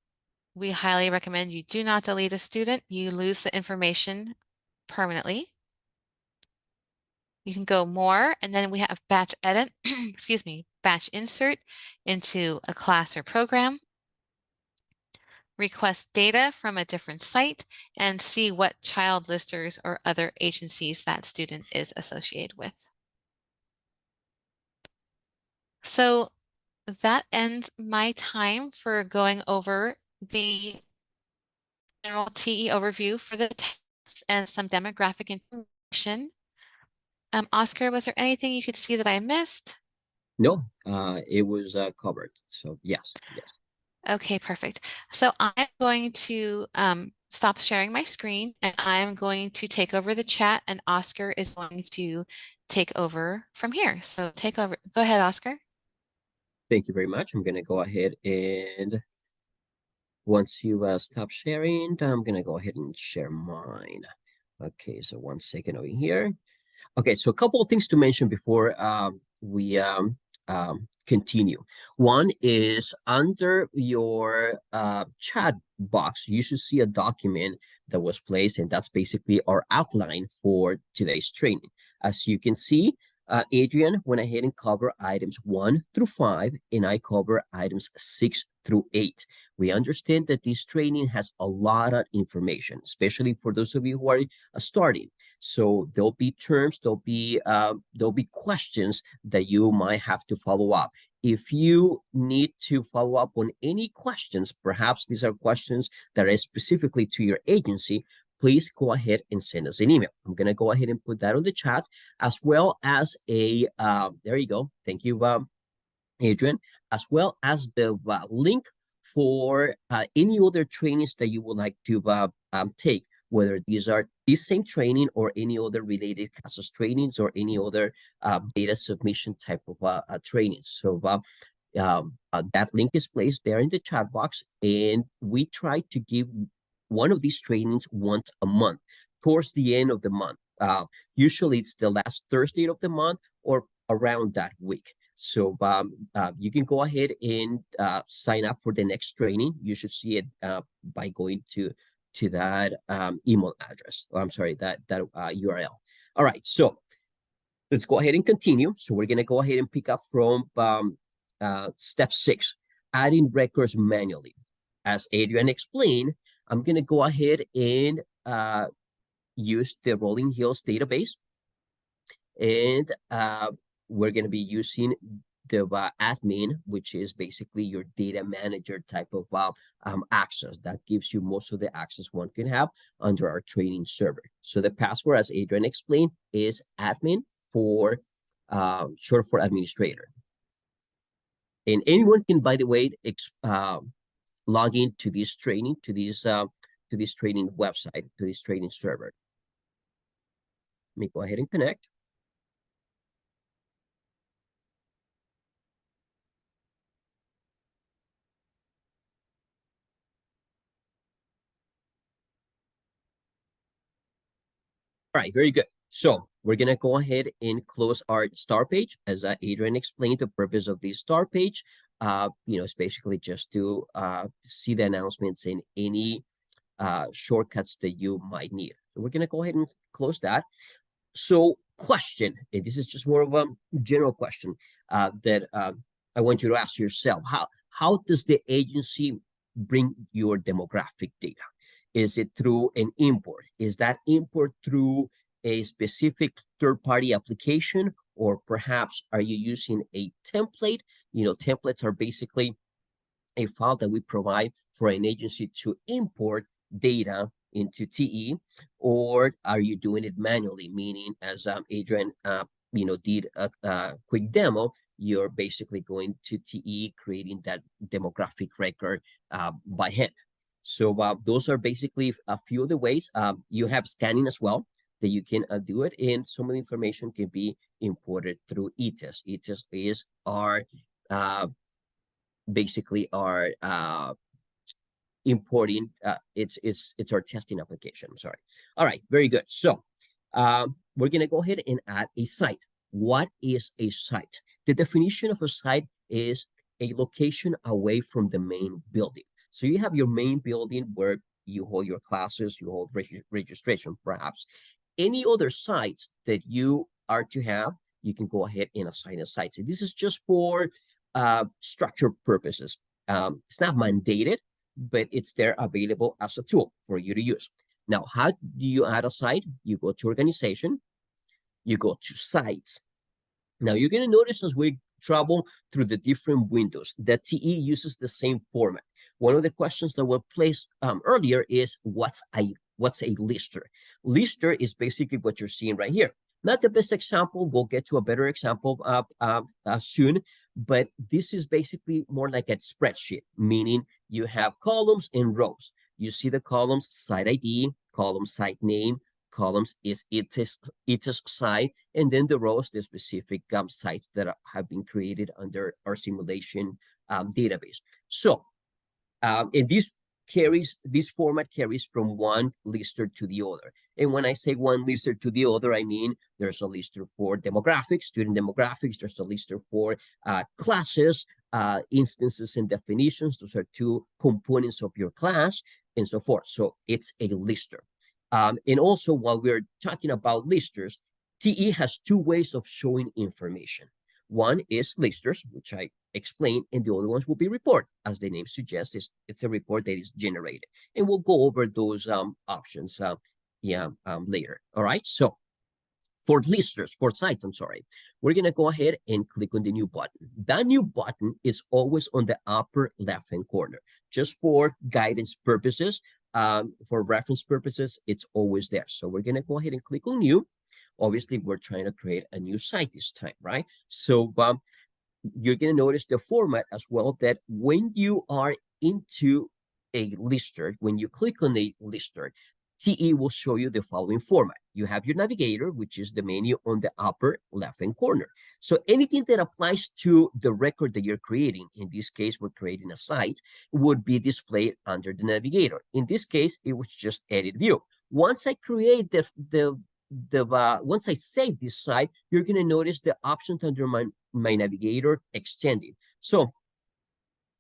we highly recommend you do not delete a student. You lose the information permanently. You can go more, and then we have batch edit, excuse me, batch insert into a class or program. Request data from a different site and see what child listers or other agencies that student is associated with. So that ends my time for going over the general TE overview for the tests and some demographic information. Oscar, was there anything you could see that I missed? No, it was covered. So yes, yes. Okay, perfect. So I'm going to stop sharing my screen and I'm going to take over the chat and Oscar is going to take over from here. So take over. Go ahead, Oscar. Thank you very much. I'm gonna go ahead and once you stop sharing, I'm gonna go ahead and share mine. Okay, so 1 second over here. Okay, so a couple of things to mention before we continue. One is under your chat box, you should see a document that was placed, and that's basically our outline for today's training. As you can see, Adrian went ahead and covered items 1 through 5, and I cover items 6 through 8. We understand that this training has a lot of information, especially for those of you who are starting. So there'll be terms, there'll be questions that you might have to follow up. If you need to follow up on any questions, perhaps these are questions that are specifically to your agency, please go ahead and send us an email. I'm going to go ahead and put that on the chat, as well as there you go. Thank you, Adrian, as well as the link for any other trainings that you would like to take, whether these are this same training or any other related CASAS trainings or any other data submission type of trainings. So that link is placed there in the chat box, and we try to give one of these trainings once a month towards the end of the month. Usually it's the last Thursday of the month or around that week. So you can go ahead and sign up for the next training. You should see it by going to that email address. Or I'm sorry, that URL. All right, so let's go ahead and continue. So we're going to go ahead and pick up from step 6, adding records manually. As Adrian explained, I'm going to go ahead and use the Rolling Hills database, and we're going to be using the admin, which is basically your data manager type of access. That gives you most of the access one can have under our training server. So the password, as Adrian explained, is admin, for short for administrator. And anyone can, by the way, log in to this training, to this training website, to this training server. Let me go ahead and connect. All right, very good. So we're going to go ahead and close our start page. As Adrian explained, the purpose of this start page, it's basically just to see the announcements and any shortcuts that you might need. So we're going to go ahead and close that. So question, and this is just more of a general question that I want you to ask yourself. How does the agency bring your demographic data? Is it through an import? Is that import through a specific third-party application, or perhaps are you using a template? Templates are basically a file that we provide for an agency to import data into TE, or are you doing it manually? Meaning, as Adrian, did a quick demo, you're basically going to TE, creating that demographic record by hand. So those are basically a few of the ways. You have scanning as well that you can do it, and some of the information can be imported through eTest. eTest is our basically our importing. It's our testing application. I'm sorry. All right, very good. So we're gonna go ahead and add a site. What is a site? The definition of a site is a location away from the main building. So you have your main building where you hold your classes, you hold registration, perhaps. Any other sites that you are to have, you can go ahead and assign a site. So this is just for structure purposes. It's not mandated, but it's there available as a tool for you to use. Now, how do you add a site? You go to organization, you go to sites. Now, you're going to notice as we travel through the different windows that TE uses the same format. One of the questions that were placed earlier is what's a lister? Lister is basically what you're seeing right here. Not the best example. We'll get to a better example soon, but this is basically more like a spreadsheet, meaning you have columns and rows. You see the columns, site ID, column site name, columns is its site, and then the rows, the specific sites that have been created under our simulation database. So in this this format carries from one lister to the other. And when I say one lister to the other, I mean there's a lister for demographics, student demographics, there's a lister for classes, instances and definitions. Those are two components of your class and so forth. So it's a lister. And also, while we're talking about listers, TE has two ways of showing information. One is listers, which I explained, and the other ones will be report. As the name suggests, it's a report that is generated. And we'll go over those options later. All right. So for listers, for sites, I'm sorry, we're going to go ahead and click on the new button. That new button is always on the upper left-hand corner. Just for guidance purposes, for reference purposes, it's always there. So we're going to go ahead and click on new. Obviously, we're trying to create a new site this time, right? So you're going to notice the format as well, that when you are into a lister, when you click on a lister, TE will show you the following format. You have your navigator, which is the menu on the upper left-hand corner. So anything that applies to the record that you're creating, in this case, we're creating a site, would be displayed under the navigator. In this case, it was just edit view. Once I create once I save this site, you're going to notice the options under my navigator extending. So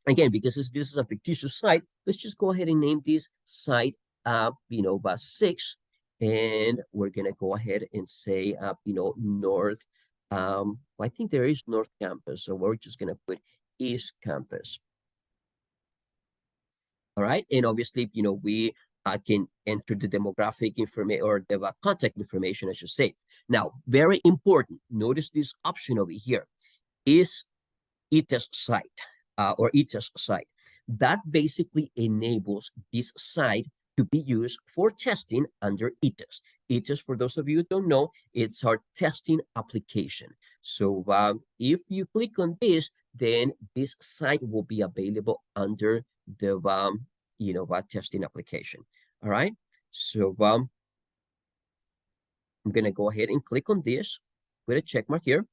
again, because this is a fictitious site, let's just go ahead and name this site, 6, and we're going to go ahead and say, North, I think there is North Campus, so we're just going to put East Campus. All right, and obviously, we can enter the demographic information or the contact information, I should say. Now, very important, notice this option over here is ETS site or ETS site. That basically enables this site to be used for testing under ETS. ETS, for those of you who don't know, it's our testing application. So if you click on this, then this site will be available under the testing application. All right. So I'm gonna go ahead and click on this with a check mark here.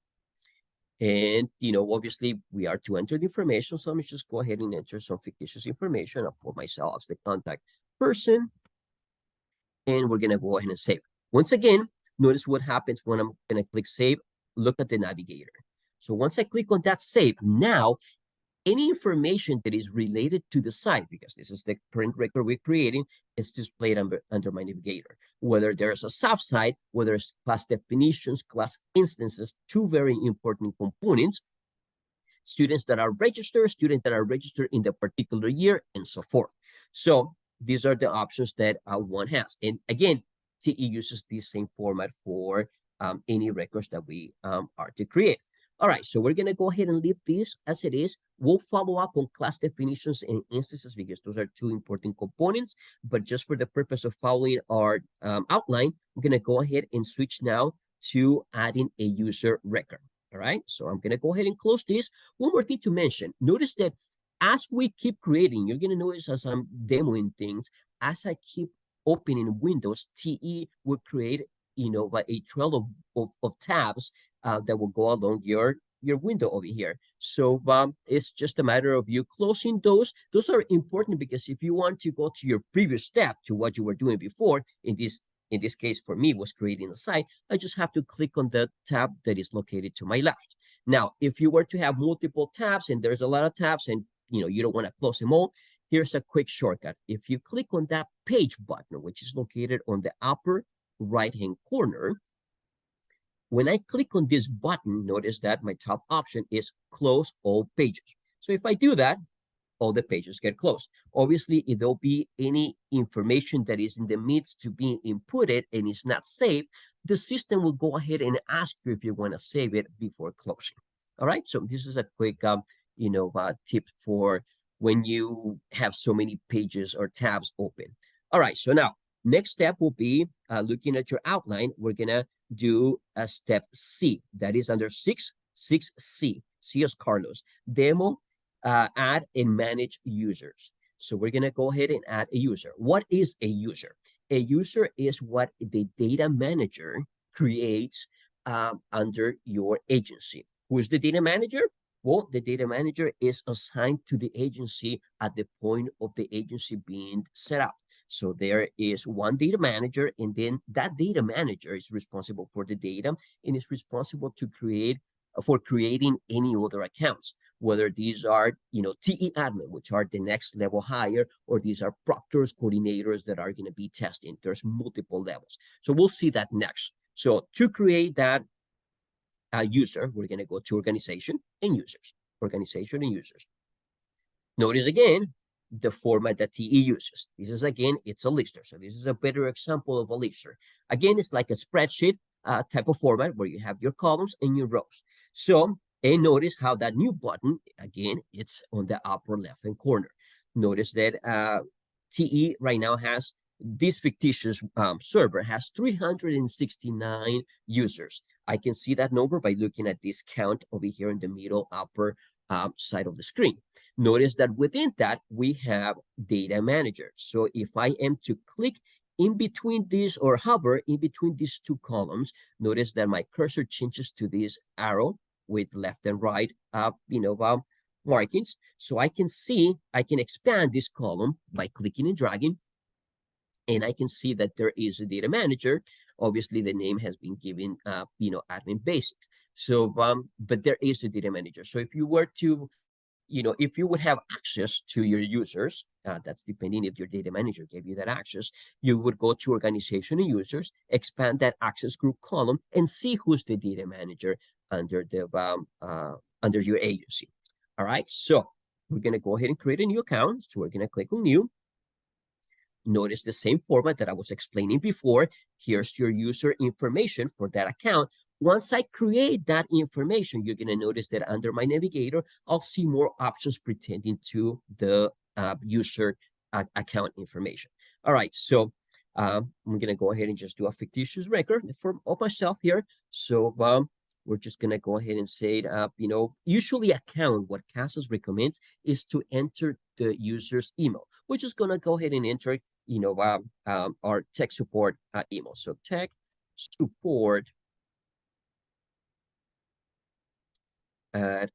And, obviously we are to enter the information. So let me just go ahead and enter some fictitious information. I'll put myself as the contact person. And we're going to go ahead and save. Once again, notice what happens when I'm going to click save. Look at the navigator. So once I click on that save, now any information that is related to the site, because this is the current record we're creating, is displayed under my navigator. Whether there's a subsite, whether it's class definitions, class instances, two very important components, students that are registered in the particular year, and so forth. So these are the options that one has. And again, TE uses the same format for any records that we are to create. All right, so we're going to go ahead and leave this as it is. We'll follow up on class definitions and instances because those are two important components. But just for the purpose of following our outline, I'm going to go ahead and switch now to adding a user record. All right, so I'm going to go ahead and close this. One more thing to mention. Notice that as we keep creating, you're going to notice as I'm demoing things, as I keep opening windows, TE will create, a trail of tabs that will go along your window over here. So it's just a matter of you closing those. Those are important because if you want to go to your previous step to what you were doing before, in this case for me was creating a site, I just have to click on the tab that is located to my left. Now, if you were to have multiple tabs and there's a lot of tabs and you don't want to close them all, here's a quick shortcut. If you click on that page button, which is located on the upper right-hand corner, when I click on this button, notice that my top option is close all pages. So if I do that, all the pages get closed. Obviously, if there'll be any information that is in the midst to being inputted and is not saved, the system will go ahead and ask you if you want to save it before closing. All right, so this is a quick tip for when you have so many pages or tabs open. All right, so now next step will be looking at your outline. We're gonna do a step C, that is under 6C, C as Carlos, demo, add and manage users. So we're gonna go ahead and add a user. What is a user? A user is what the data manager creates under your agency. Who's the data manager? Well, the data manager is assigned to the agency at the point of the agency being set up. So there is one data manager, and then that data manager is responsible for the data and is responsible to create for creating any other accounts, whether these are, TE admin, which are the next level higher, or these are proctors, coordinators that are going to be testing. There's multiple levels. So we'll see that next. So to create that user, we're going to go to organization and users, organization and users. Notice again the format that TE uses. This is again, it's a lister. So this is a better example of a lister. Again, it's like a spreadsheet type of format where you have your columns and your rows. So, and notice how that new button, again, it's on the upper left-hand corner. Notice that TE right now has this fictitious server has 369 users. I can see that number by looking at this count over here in the middle upper side of the screen. Notice that within that, we have data manager. So if I am to click in between these or hover in between these two columns, notice that my cursor changes to this arrow with left and right, markings. So I can expand this column by clicking and dragging, and I can see that there is a data manager. Obviously, the name has been given, admin basics. So, but there is a data manager. So if you were to, if you would have access to your users, that's depending if your data manager gave you that access, you would go to organization and users, expand that access group column, and see who's the data manager under the under your agency. All right, so we're gonna go ahead and create a new account. So we're gonna click on new. Notice the same format that I was explaining before. Here's your user information for that account. Once I create that information, you're going to notice that under my navigator, I'll see more options pertaining to the user account information. All right, so I'm going to go ahead and just do a fictitious record of myself here. So we're just going to go ahead and say, usually account, what Casas recommends is to enter the user's email. We're just going to go ahead and enter our tech support email. So tech support at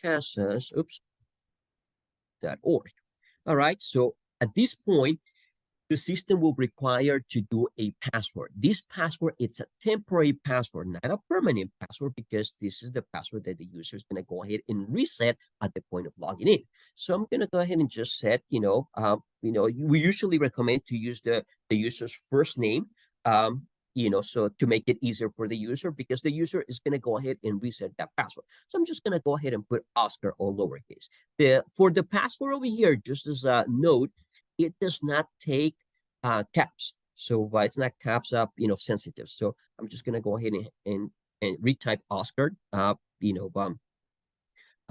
casas.org. All right. So at this point, the system will require to do a password. This password, it's a temporary password, not a permanent password, because this is the password that the user is going to go ahead and reset at the point of logging in. So I'm going to go ahead and just set, we usually recommend to use the user's first name, so to make it easier for the user, because the user is going to go ahead and reset that password. So I'm just going to go ahead and put Oscar all lowercase. For the password over here, just as a note, it does not take caps. So it's not caps up, sensitive. So I'm just going to go ahead and retype Oscar,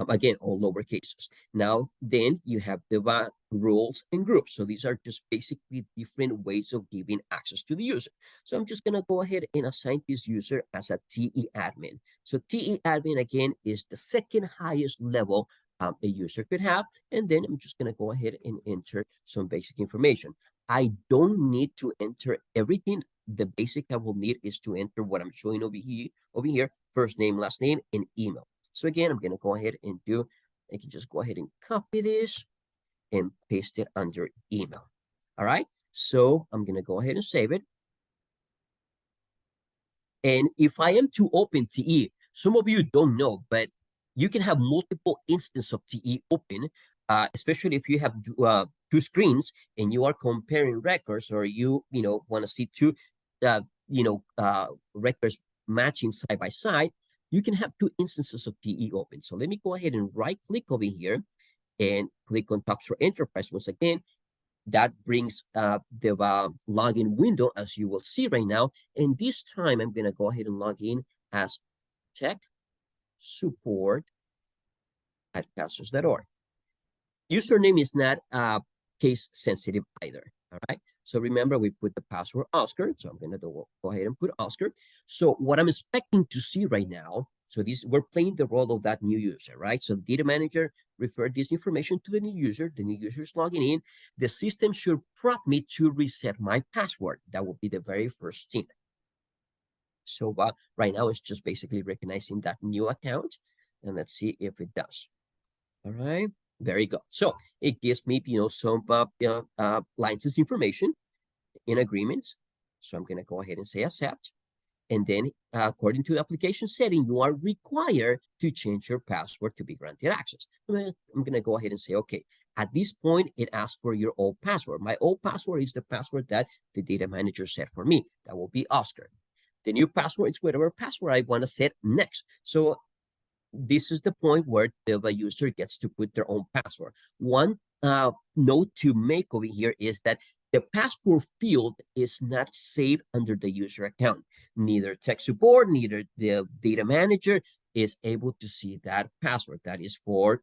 again, all lower cases. Now, then you have the roles and groups. So these are just basically different ways of giving access to the user. So I'm just going to go ahead and assign this user as a TE admin. So TE admin, again, is the second highest level a user could have. And then I'm just going to go ahead and enter some basic information. I don't need to enter everything. The basic I will need is to enter what I'm showing over here, first name, last name, and email. So again, I'm going to go ahead and I can just go ahead and copy this and paste it under email. All right. So I'm going to go ahead and save it. And if I am to open TE, some of you don't know, but you can have multiple instances of TE open, especially if you have two screens and you are comparing records, or you want to see two records matching side by side. You can have two instances of TE open. So let me go ahead and right click over here and click on TOPSpro Enterprise once again. That brings the login window, as you will see right now. And this time, I'm going to go ahead and log in as tech support at casas.org. Username is not case sensitive either. All right. So remember, we put the password Oscar. So I'm going to go ahead and put Oscar. So what I'm expecting to see right now, so we're playing the role of that new user, right? So the data manager referred this information to the new user. The new user is logging in. The system should prompt me to reset my password. That will be the very first thing. So right now, it's just basically recognizing that new account. and let's see if it does. All right, very good. So it gives me, some license information in agreements. So I'm going to go ahead and say accept. And then, according to the application setting, you are required to change your password to be granted access. I'm going to go ahead and say, okay, at this point, it asks for your old password. My old password is the password that the data manager set for me. That will be Oscar. The new password is whatever password I want to set next. So this is the point where the user gets to put their own password. One note to make over here is that the password field is not saved under the user account. Neither tech support, neither the data manager is able to see that password. That is for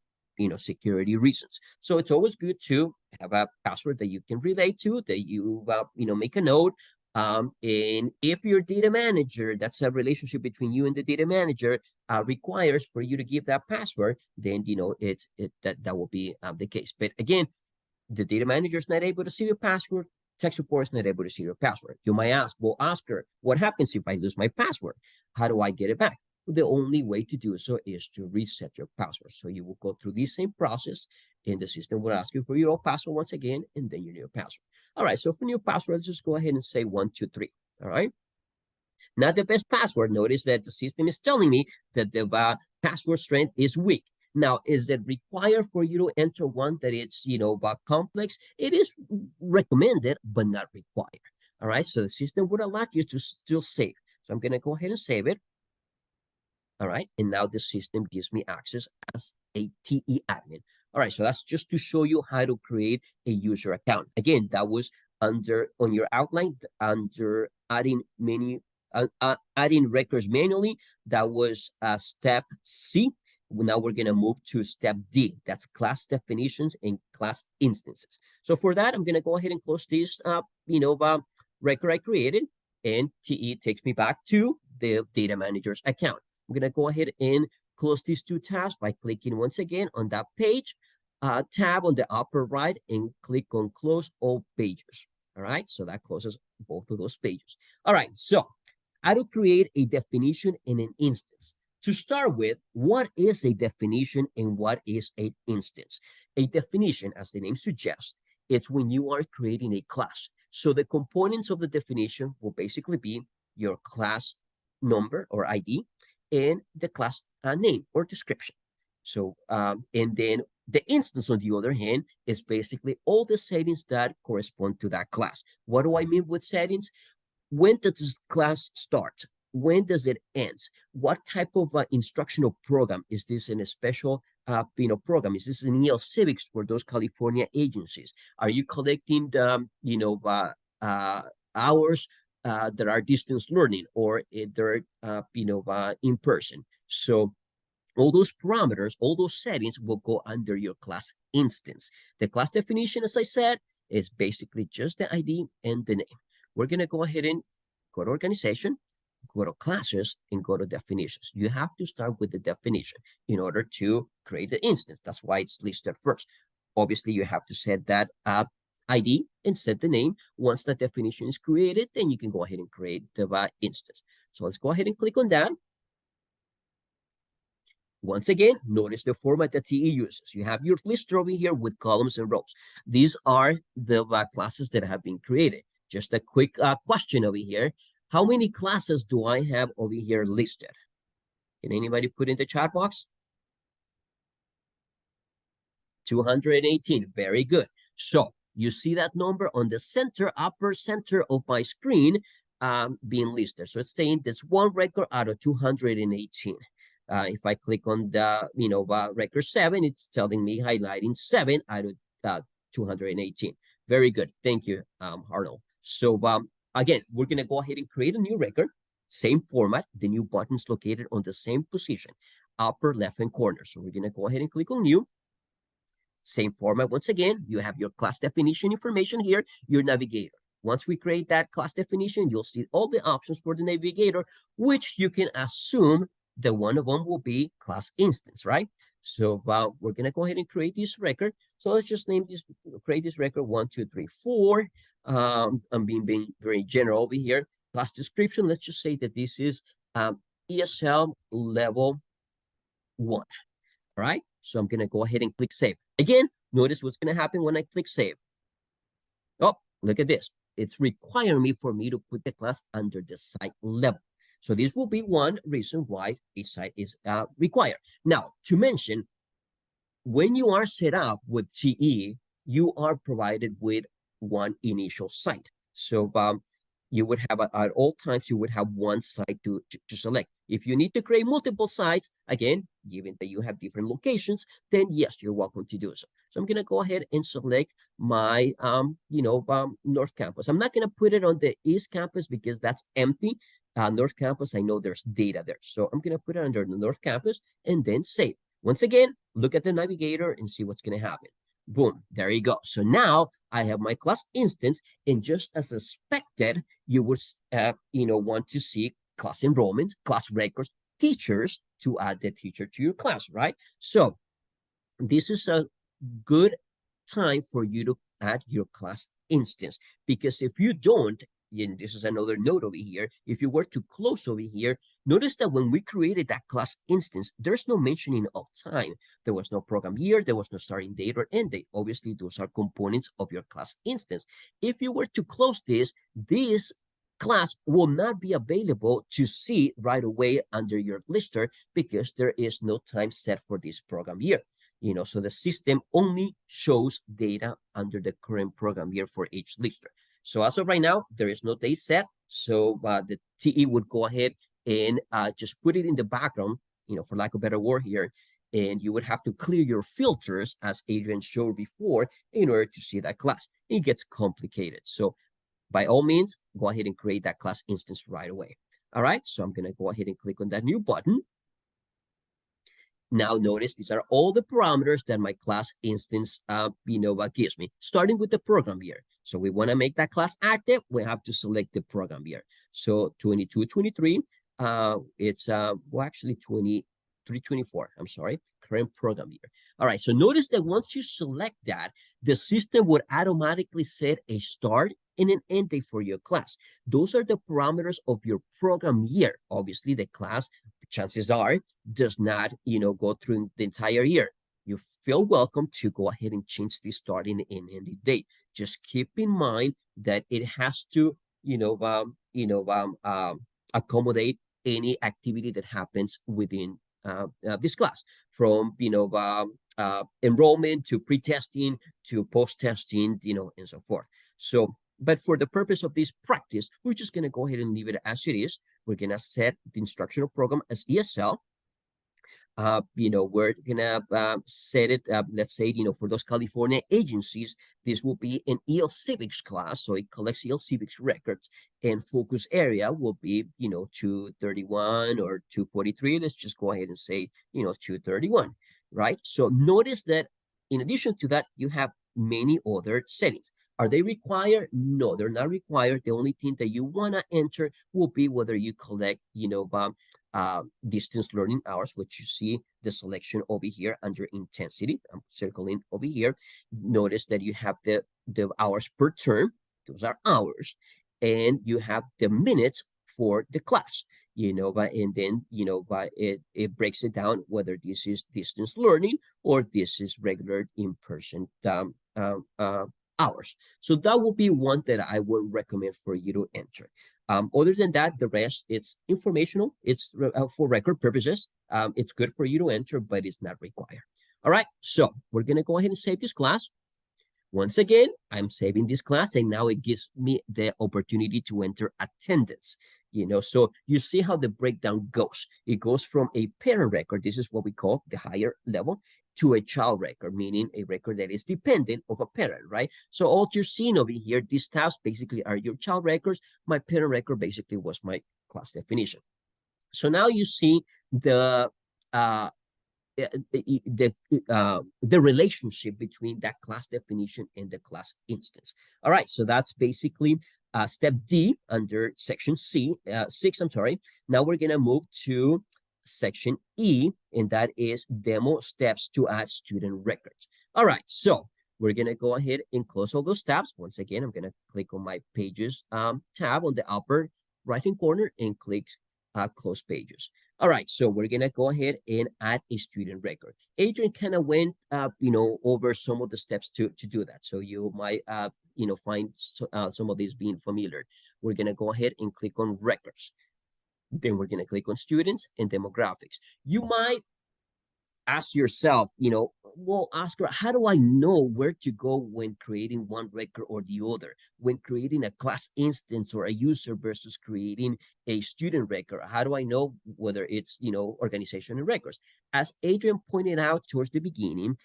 security reasons. So it's always good to have a password that you can relate to, that you make a note. And if your data manager, that's a relationship between you and the data manager, requires for you to give that password, then that will be the case. But again, the data manager is not able to see your password. Tech support is not able to see your password. You might ask, well, Oscar, what happens if I lose my password? How do I get it back? The only way to do so is to reset your password. So you will go through the same process, and the system will ask you for your old password once again, and then your new password. All right, so for new password, let's just go ahead and say 123. All right. Not the best password. Notice that the system is telling me that the password strength is weak. Now, is it required for you to enter one that it's, complex? It is recommended, but not required. All right, so the system would allow you to still save. So I'm going to go ahead and save it. All right, and now the system gives me access as a TE admin. All right, so that's just to show you how to create a user account. Again, that was on your outline under adding records manually. That was step C. Now we're going to move to step D. That's class definitions and class instances. So for that, I'm going to go ahead and close this record I created, and TE takes me back to the data manager's account. I'm going to go ahead and close these two tabs by clicking once again on that page tab on the upper right and click on close all pages. All right, so that closes both of those pages. All right, so how to create a definition in an instance. To start with, what is a definition and what is an instance? A definition, as the name suggests, it's when you are creating a class. So the components of the definition will basically be your class number or ID and the class name or description. So, and then the instance, on the other hand, is basically all the settings that correspond to that class. What do I mean with settings? When does this class start? When does it end? What type of instructional program? Is this in a special program? Is this an EL Civics for those California agencies? Are you collecting the hours that are distance learning, or they're in person? So all those parameters, all those settings will go under your class instance. The class definition, as I said, is basically just the ID and the name. We're going to go ahead and go to organization, go to classes, and go to definitions. You have to start with the definition in order to create the instance. That's why it's listed first. Obviously, you have to set that ID and set the name. Once that definition is created, then you can go ahead and create the instance. So let's go ahead and click on that. Once again, notice the format that TE uses. You have your list over here with columns and rows. These are the classes that have been created. Just a quick question over here. How many classes do I have over here listed? Can anybody put in the chat box? 218. Very good. So you see that number on the center, upper center of my screen being listed. So it's saying this one record out of 218. If I click on the, record 7, it's telling me highlighting 7 out of 218. Very good. Thank you, Arnold. So again, we're going to go ahead and create a new record. Same format. The new button's located on the same position, upper left-hand corner. So we're going to go ahead and click on new. Same format. Once again, you have your class definition information here, your navigator. Once we create that class definition, you'll see all the options for the navigator, which you can assume that one of them will be class instance, right? So we're going to go ahead and create this record. So let's just create this record 1, 2, 3, 4. I'm being very general over here. Class description, let's just say that this is ESL level 1. All right, so I'm going to go ahead and click save. Again, notice what's going to happen when I click save. Oh, look at this. It's requiring me for me to put the class under the site level. So this will be one reason why a site is required. Now, to mention, when you are set up with TE, you are provided with one initial site. So you would have at all times, you would have one site to select. If you need to create multiple sites, again, given that you have different locations, then yes, you're welcome to do so. So I'm going to go ahead and select my, North Campus. I'm not going to put it on the East Campus because that's empty. North Campus, I know there's data there. So I'm going to put it under the North Campus and then save. Once again, look at the navigator and see what's going to happen. Boom, there you go. So now I have my class instance, and just as expected, you would want to see class enrollment, class records, teachers to add the teacher to your class, right? So this is a good time for you to add your class instance, because if you don't, and this is another note over here, if you were to close over here, notice that when we created that class instance, there's no mentioning of time. There was no program year, there was no starting date or end date. Obviously, those are components of your class instance. If you were to close this class will not be available to see right away under your lister because there is no time set for this program year. So the system only shows data under the current program year for each lister. So as of right now, there is no date set. So the TE would go ahead and just put it in the background, for lack of a better word here, and you would have to clear your filters as Adrian showed before in order to see that class. It gets complicated. So by all means, go ahead and create that class instance right away. All right, so I'm going to go ahead and click on that new button. Now notice these are all the parameters that my class instance, gives me, starting with the program year. So we want to make that class active, we have to select the program year. So 22, 23, it's, actually 23, 24, I'm sorry, current program year. All right, so notice that once you select that, the system would automatically set a start and an end date for your class. Those are the parameters of your program year. Obviously, the class, chances are, does not, go through the entire year. You feel welcome to go ahead and change the starting and ending date. Just keep in mind that it has to, accommodate any activity that happens within this class, from enrollment to pre-testing to post-testing, and so forth. So, but for the purpose of this practice, we're just going to go ahead and leave it as it is. We're going to set the instructional program as ESL. We're gonna set it, let's say, for those California agencies, this will be an EL Civics class, so it collects EL Civics records, and focus area will be, 231 or 243. Let's just go ahead and say, 231, right? So notice that in addition to that, you have many other settings. Are they required? No, they're not required. The only thing that you want to enter will be whether you collect, distance learning hours, which you see the selection over here under intensity. I'm circling over here. Notice that you have the hours per term. Those are hours. And you have the minutes for the class, and then, it breaks it down whether this is distance learning or this is regular in-person hours. So that will be one that I would recommend for you to enter. Other than that, the rest, it's informational. It's for record purposes. It's good for you to enter, but it's not required. All right, so we're going to go ahead and save this class. Once again, I'm saving this class, and now it gives me the opportunity to enter attendance. So you see how the breakdown goes. It goes from a parent record, this is what we call the higher level, to a child record, meaning a record that is dependent of a parent, right? So all you're seeing over here, these tabs basically are your child records. My parent record basically was my class definition. So now you see the the relationship between that class definition and the class instance. All right, so that's basically step D under section 6, I'm sorry. Now we're gonna move to section E, and that is demo steps to add student records. All right, so we're gonna go ahead and close all those tabs. Once again, I'm gonna click on my pages tab on the upper right-hand corner and click close pages. All right, so we're gonna go ahead and add a student record. Adrian kind of went, over some of the steps to do that. So you might, find some of these being familiar. We're gonna go ahead and click on records. Then we're gonna click on students and demographics. You might ask yourself, well, Oscar, how do I know where to go when creating one record or the other? When creating a class instance or a user versus creating a student record? How do I know whether it's, organization and records? As Adrian pointed out towards the beginning,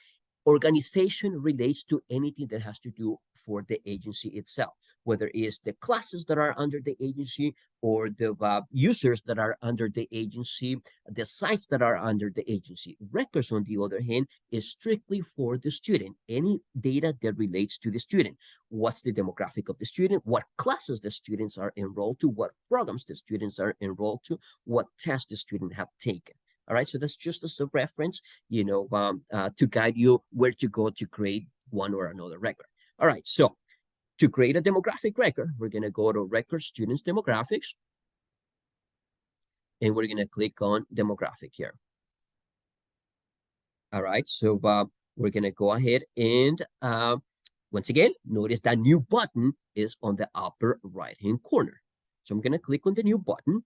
organization relates to anything that has to do for the agency itself, whether it's the classes that are under the agency or the users that are under the agency, the sites that are under the agency. Records, on the other hand, is strictly for the student, any data that relates to the student. What's the demographic of the student? What classes the students are enrolled to? What programs the students are enrolled to? What tests the student have taken? All right, so that's just as a reference, to guide you where to go to create one or another record. All right, so to create a demographic record, we're going to go to record students demographics, and we're going to click on demographic here. All right, so we're going to go ahead and once again, notice that new button is on the upper right-hand corner. So I'm going to click on the new button.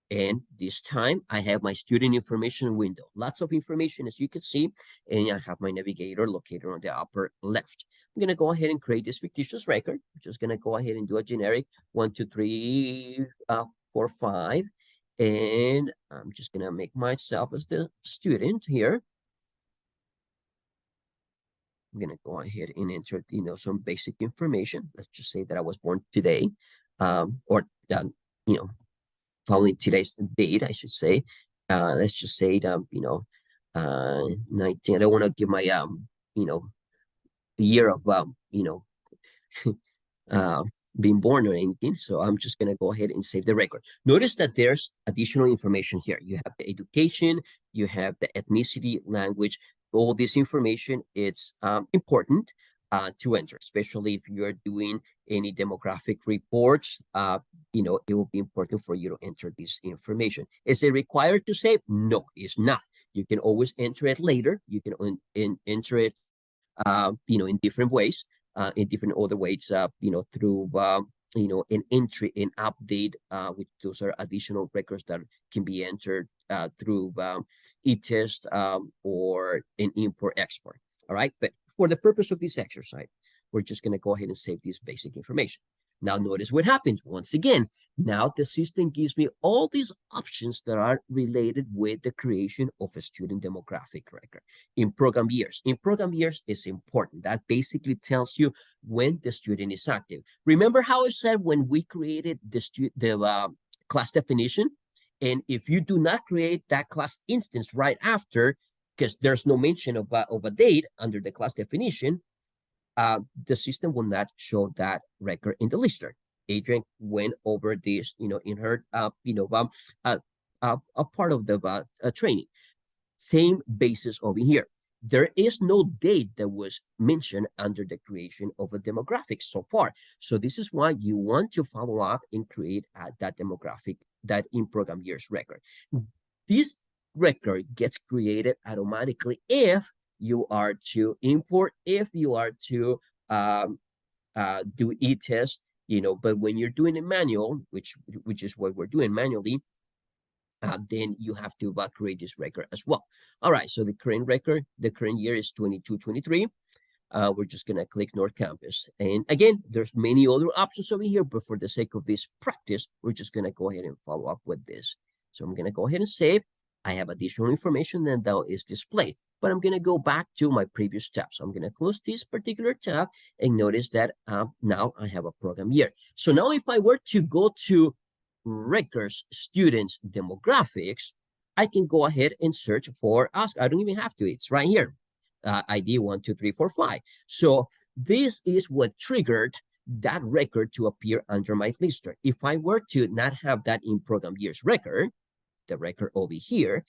And this time I have my student information window. Lots of information, as you can see, and I have my navigator located on the upper left. I'm going to go ahead and create this fictitious record. I'm just going to go ahead and do a generic 1, 2, 3, 4, 5. And I'm just going to make myself as the student here. I'm going to go ahead and enter, some basic information. Let's just say that I was born today, following today's date, I should say. Let's just say that, 19. I don't want to give my, year of, uh, being born or anything. So I'm just going to go ahead and save the record. Notice that there's additional information here. You have the education, you have the ethnicity, language, all this information. It's important to enter, especially if you're doing any demographic reports. It will be important for you to enter this information. Is it required to save? No, it's not. You can always enter it later. You can enter it, in different ways, in different other ways, through, an entry and update, which those are additional records that can be entered through e-test or an import export. All right, but for the purpose of this exercise, we're just going to go ahead and save this basic information. Now notice what happens. Once again, now the system gives me all these options that are related with the creation of a student demographic record. In program years is important. That basically tells you when the student is active. Remember how I said when we created the class definition? And if you do not create that class instance right after, because there's no mention of a date under the class definition, the system will not show that record in the lister. Adrian went over this, in her, a part of the training. Same basis over here. There is no date that was mentioned under the creation of a demographic so far. So this is why you want to follow up and create that demographic, that in program years record. This record gets created automatically if you are to import, if you are to do e-test, but when you're doing a manual, which is what we're doing manually, then you have to create this record as well. All right, so the current record, the current year is 22-23. We're just going to click North Campus. And again, there's many other options over here, but for the sake of this practice, we're just going to go ahead and follow up with this. So I'm going to go ahead and save. I have additional information that is displayed, but I'm going to go back to my previous tab. So I'm going to close this particular tab and notice that now I have a program year. So now if I were to go to records, students, demographics, I can go ahead and search for Oscar. I don't even have to. It's right here. ID 1, 2, 3, 4, 5. So this is what triggered that record to appear under my lister. If I were to not have that in program years record, the record over here,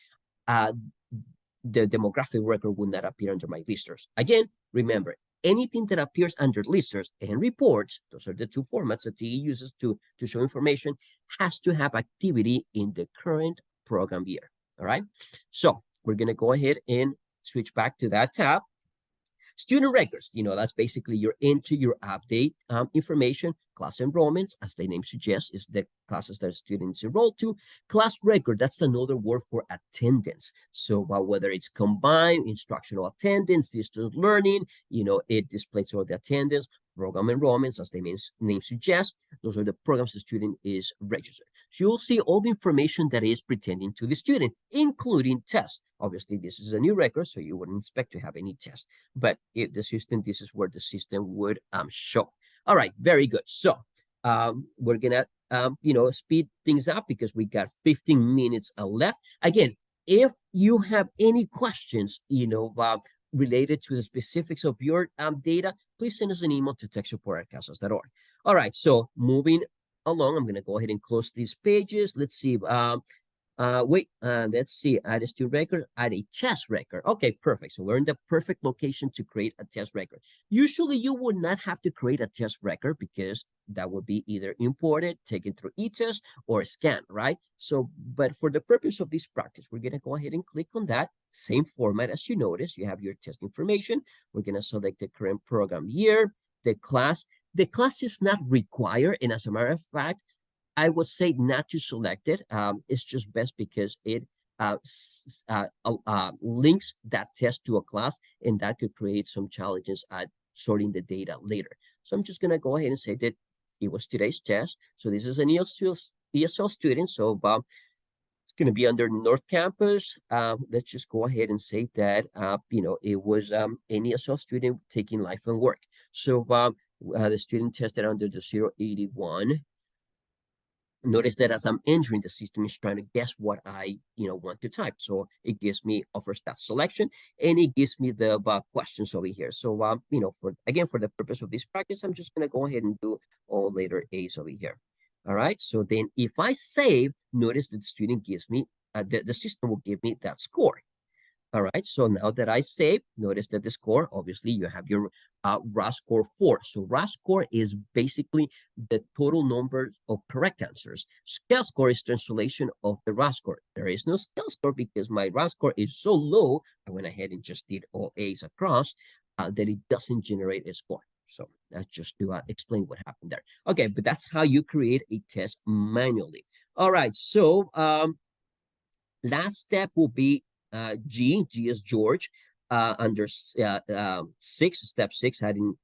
the demographic record would not appear under my listers. Again, remember, anything that appears under listers and reports, those are the two formats that TE uses to show information, has to have activity in the current program year. All right. So we're going to go ahead and switch back to that tab. Student records, that's basically your entry, your update information. Class enrollments, as the name suggests, is the classes that students enroll to. Class record, that's another word for attendance. So whether it's combined instructional attendance, distance learning, it displays all the attendance. Program enrollments, as the name suggests, those are the programs the student is registered. So you'll see all the information that is pertaining to the student, including tests. Obviously, this is a new record, so you wouldn't expect to have any tests. But if the system, this is where the system would show. All right, very good. So we're gonna speed things up because we got 15 minutes left. Again, if you have any questions, related to the specifics of your data, please send us an email to techsupport@casas.org. All right, so moving along, I'm going to go ahead and close these pages. Let's see. Let's see. Add a student record, add a test record. Okay, perfect. So we're in the perfect location to create a test record. Usually you would not have to create a test record because that would be either imported, taken through eTest, or scanned, right? So, but for the purpose of this practice, we're going to go ahead and click on that same format. As you notice, you have your test information. We're going to select the current program year, the class. The class is not required, and as a matter of fact, I would say not to select it. It's just best because it links that test to a class, and that could create some challenges at sorting the data later. So I'm just going to go ahead and say that it was today's test. So this is an ESL student. So it's going to be under North Campus. Let's just go ahead and say that, it was an ESL student taking life and work. So the student tested under the 081. Notice that as I'm entering, the system is trying to guess what I want to type. So it gives me offers that selection, and it gives me the questions over here. So for the purpose of this practice, I'm just going to go ahead and do all letter A's over here. All right. So then if I save, notice that the student gives me the system will give me that score. All right, so now that I save, notice that the score, obviously you have your RAS score 4. So RAS score is basically the total number of correct answers. Scale score is translation of the RAS score. There is no scale score because my RAS score is so low, I went ahead and just did all A's across, that it doesn't generate a score. So that's just to explain what happened there. Okay, but that's how you create a test manually. All right, so last step will be G is George, under step 6, adding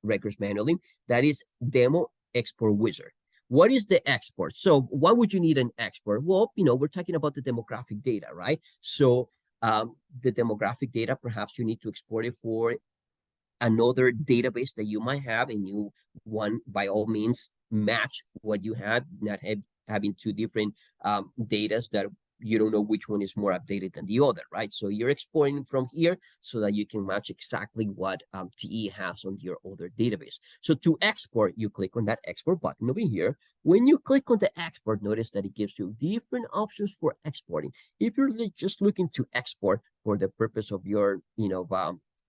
records manually. That is demo export wizard. What is the export? So why would you need an export? Well, we're talking about the demographic data, right? So the demographic data, perhaps you need to export it for another database that you might have, and you want, by all means, match what you have, not having two different data that you don't know which one is more updated than the other, right? So you're exporting from here so that you can match exactly what TE has on your other database. So to export, you click on that export button over here. When you click on the export, notice that it gives you different options for exporting. If you're just looking to export for the purpose of your,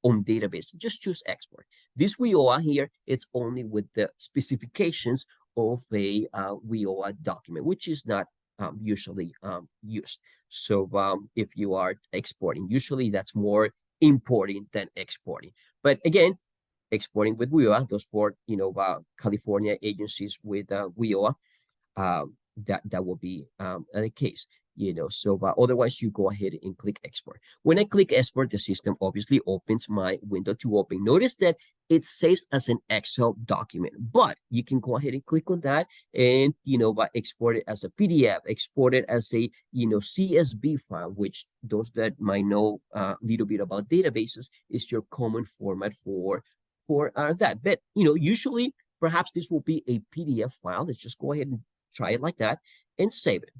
own database, just choose export. This WIOA here, it's only with the specifications of a WIOA document, which is not usually used. So if you are exporting, usually that's more importing than exporting. But again, exporting with WIOA, those for California agencies with WIOA, that will be the case. So otherwise you go ahead and click export. When I click export, the system obviously opens my window to open. Notice that it saves as an Excel document, but you can go ahead and click on that and export it as a PDF, export it as a CSV file, which those that might know a little bit about databases is your common format for that. But usually perhaps this will be a PDF file. Let's just go ahead and try it like that and save it.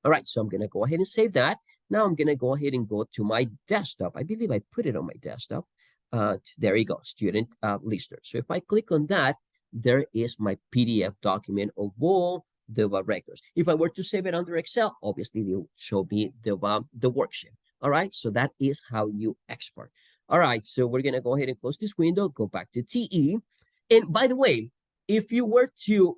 All right, so I'm going to go ahead and save that. Now I'm going to go ahead and go to my desktop. I believe I put it on my desktop. There you go, student lister. So if I click on that, there is my PDF document of all the records. If I were to save it under Excel, obviously it will show me the worksheet. All right, so that is how you export. All right, so we're gonna go ahead and close this window, go back to TE. And by the way, if you were to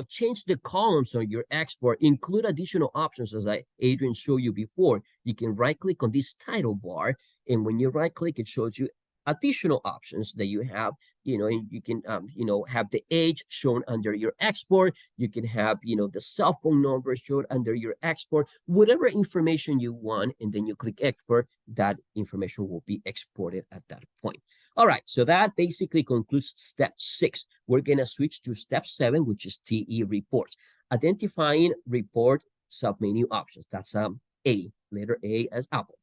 change the columns on your export, include additional options as Adrian showed you before, you can right click on this title bar. And when you right click, it shows you additional options that you have. And you can, have the age shown under your export. You can have, the cell phone number shown under your export, whatever information you want. And then you click export, that information will be exported at that point. All right, so that basically concludes step 6. We're going to switch to step 7, which is TE reports. Identifying report submenu options. That's A, letter A as Apple.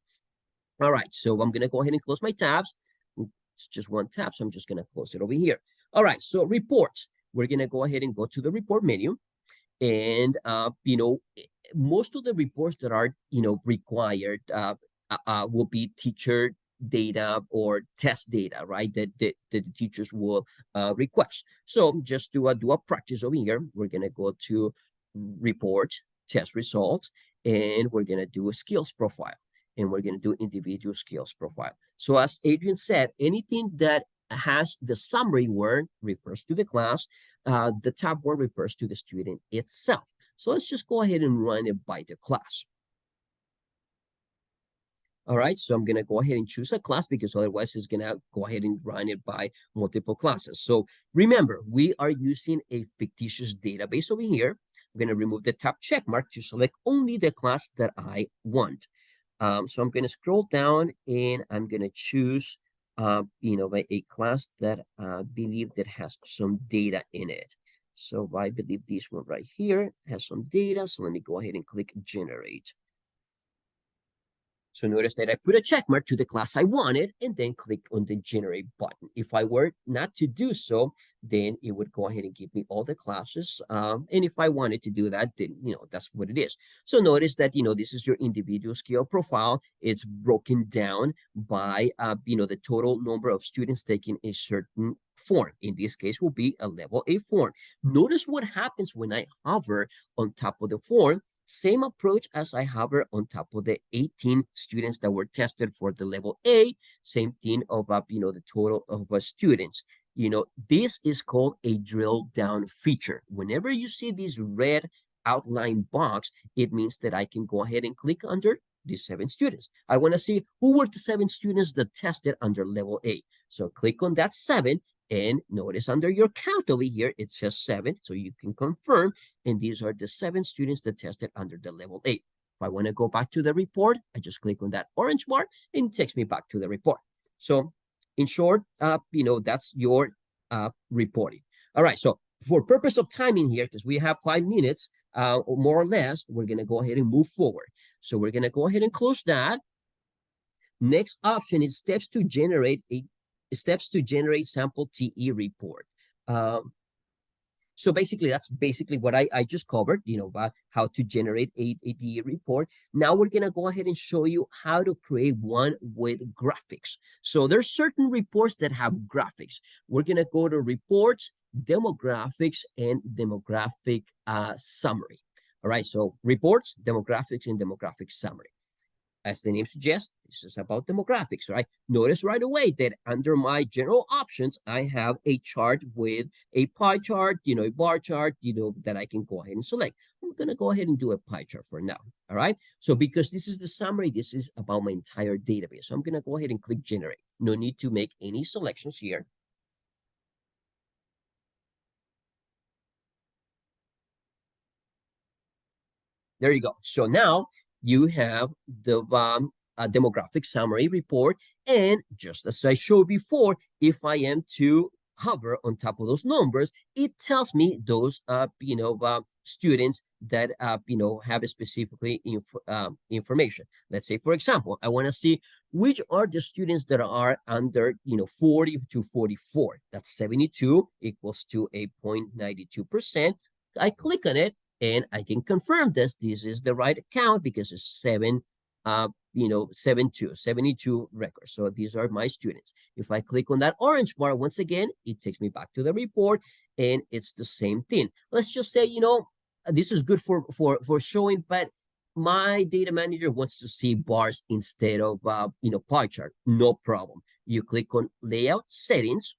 All right, so I'm going to go ahead and close my tabs. It's just one tab, so I'm just going to close it over here. All right, so reports. We're going to go ahead and go to the report menu. And, most of the reports that are, required will be teacher data or test data, right? That the teachers will request. So just to do a practice over here, we're going to go to report, test results, and we're going to do a skills profile. And we're going to do individual skills profile. So as Adrian said, anything that has the summary word refers to the class. The tab word refers to the student itself. So let's just go ahead and run it by the class. All right, so I'm going to go ahead and choose a class because otherwise it's going to go ahead and run it by multiple classes. So remember, we are using a fictitious database over here. I'm going to remove the tab check mark to select only the class that I want. So I'm going to scroll down and I'm going to choose, a class that I believe that has some data in it. So I believe this one right here has some data. So let me go ahead and click generate. So notice that I put a check mark to the class I wanted and then click on the generate button. If I were not to do so, then it would go ahead and give me all the classes. And if I wanted to do that, then, that's what it is. So notice that, this is your individual skill profile. It's broken down by, the total number of students taking a certain form. In this case, will be a level A form. Notice what happens when I hover on top of the form. Same approach as I hover on top of the 18 students that were tested for the level A. Same thing of, the total of students. This is called a drill down feature. Whenever you see this red outline box, it means that I can go ahead and click under these 7 students. I want to see who were the 7 students that tested under level A. So click on that 7. And notice under your count over here, it says 7, so you can confirm. And these are the 7 students that tested under the level 8. If I want to go back to the report, I just click on that orange bar and it takes me back to the report. So in short, that's your reporting. All right, so for purpose of timing here, because we have 5 minutes, or more or less, we're going to go ahead and move forward. So we're going to go ahead and close that. Next option is steps to generate sample TE report. So basically, that's basically what I just covered, about how to generate a TE report. Now we're going to go ahead and show you how to create one with graphics. So there's certain reports that have graphics. We're going to go to reports, demographics, and demographic summary. All right, so reports, demographics, and demographic summary. As the name suggests, this is about demographics, right? Notice right away that under my general options, I have a chart with a pie chart, a bar chart, that I can go ahead and select. I'm going to go ahead and do a pie chart for now, all right? So because this is the summary, this is about my entire database. So I'm going to go ahead and click generate. No need to make any selections here. There you go. So now you have the demographic summary report. And just as I showed before, if I am to hover on top of those numbers, it tells me those, students that, have specifically information. Let's say, for example, I want to see which are the students that are under, 40 to 44. That's 72 equals to a 0.92%. I click on it and I can confirm this is the right account because it's 72 records. So these are my students. If I click on that orange bar once again, it takes me back to the report and it's the same thing. Let's just say, this is good for showing, but my data manager wants to see bars instead of pie chart. No problem. You click on layout settings.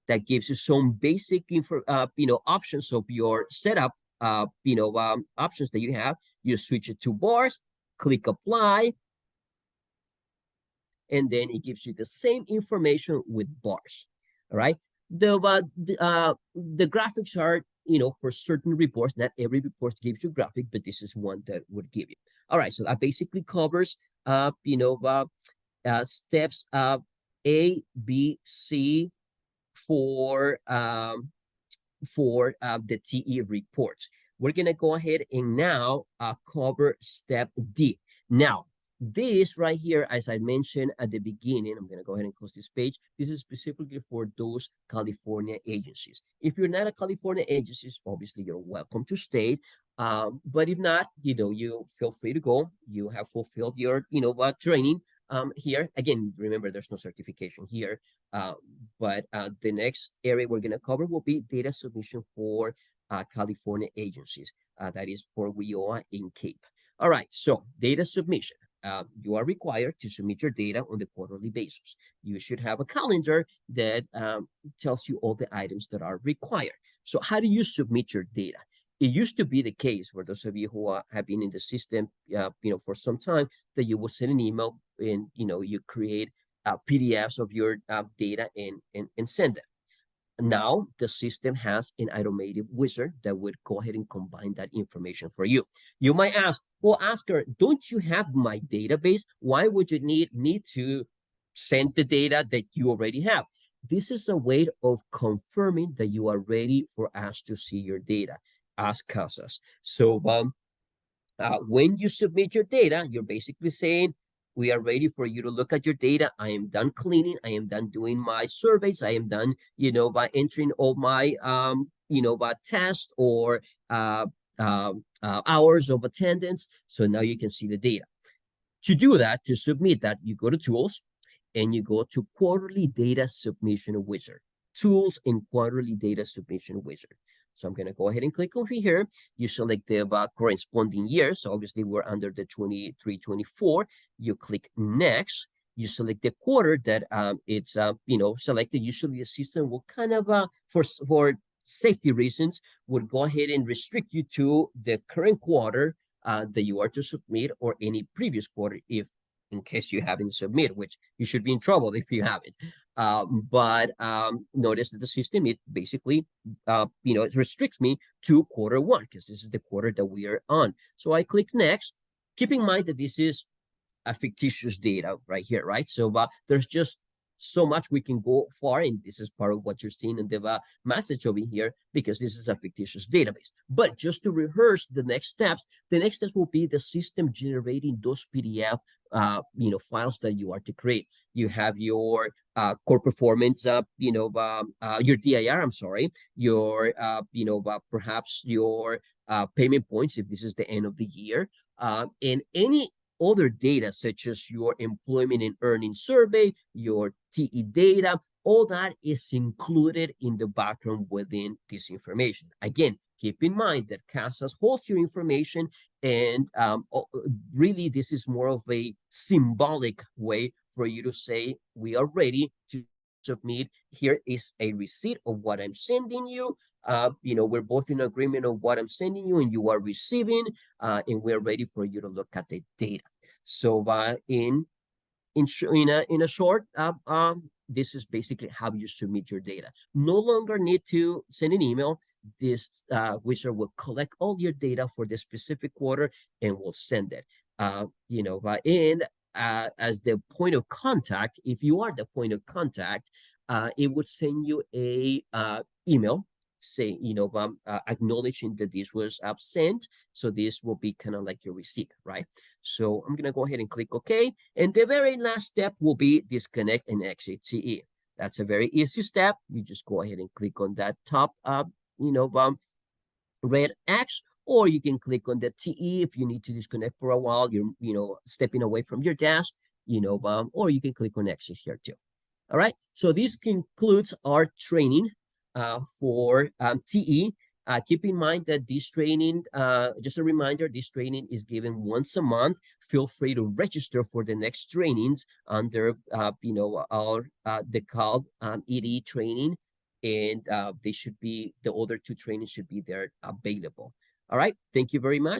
That gives you some basic info, options of your setup, options that you have. You switch it to bars, click apply, and then it gives you the same information with bars. All right. The graphics are, for certain reports. Not every report gives you graphic, but this is one that would give you. All right. So that basically covers, steps A, B, C for the TE reports. We're going to go ahead and now cover step D. Now, this right here, as I mentioned at the beginning, I'm going to go ahead and close this page. This is specifically for those California agencies. If you're not a California agency, obviously you're welcome to stay. But if not, you feel free to go. You have fulfilled your, training here. Again, remember, there's no certification here. Uh, but the next area we're going to cover will be data submission for California agencies. That is for WIOA in CAPE. All right, so data submission. You are required to submit your data on the quarterly basis. You should have a calendar that tells you all the items that are required. So how do you submit your data? It used to be the case where those of you who have been in the system, for some time, that you will send an email and you create PDFs of your data and send it. Now the system has an automated wizard that would go ahead and combine that information for you. You might ask, well, Oscar, don't you have my database? Why would you need me to send the data that you already have? This is a way of confirming that you are ready for us to see your data as Casas. So when you submit your data, you're basically saying, we are ready for you to look at your data. I am done cleaning. I am done doing my surveys. I am done, by entering all my, by tests or hours of attendance. So now you can see the data. To do that, to submit that, you go to Tools and you go to Quarterly Data Submission Wizard. Tools and Quarterly Data Submission Wizard. So I'm going to go ahead and click over here. You select the corresponding year. So obviously we're under the 23-24. You click Next. You select the quarter that it's selected. Usually the system will kind of for safety reasons would go ahead and restrict you to the current quarter that you are to submit, or any previous quarter, if in case you haven't submitted, which you should be in trouble if you haven't. But notice that the system, it basically it restricts me to quarter one because this is the quarter that we are on. So I click Next. Keep in mind that this is a fictitious data right here, right? So there's just so much we can go far, and this is part of what you're seeing in the message over here, because this is a fictitious database. But just to rehearse the next steps will be the system generating those PDF files that you are to create. You have your core performance, your DIR, I'm sorry, your perhaps your payment points if this is the end of the year, and any other data such as your employment and earning survey, your TE data, all that is included in the background within this information. Again, keep in mind that CASAS holds your information, and really this is more of a symbolic way for you to say, we are ready to submit. Here is a receipt of what I'm sending you. We're both in agreement of what I'm sending you and you are receiving, and we're ready for you to look at the data. So in a short, this is basically how you submit your data. No longer need to send an email. This wizard will collect all your data for the specific quarter and will send it. As the point of contact, if you are the point of contact, it would send you a email say, acknowledging that this was sent. So this will be kind of like your receipt, right? So I'm going to go ahead and click OK. And the very last step will be disconnect and exit TE. That's a very easy step. You just go ahead and click on that top, red X, or you can click on the TE if you need to disconnect for a while. You're, stepping away from your desk, or you can click on exit here too. All right. So this concludes our training for TE. Keep in mind that this training, just a reminder, this training is given once a month. Feel free to register for the next trainings under, our the CALB ED training, and they should be, the other two trainings should be there available. All right. Thank you very much.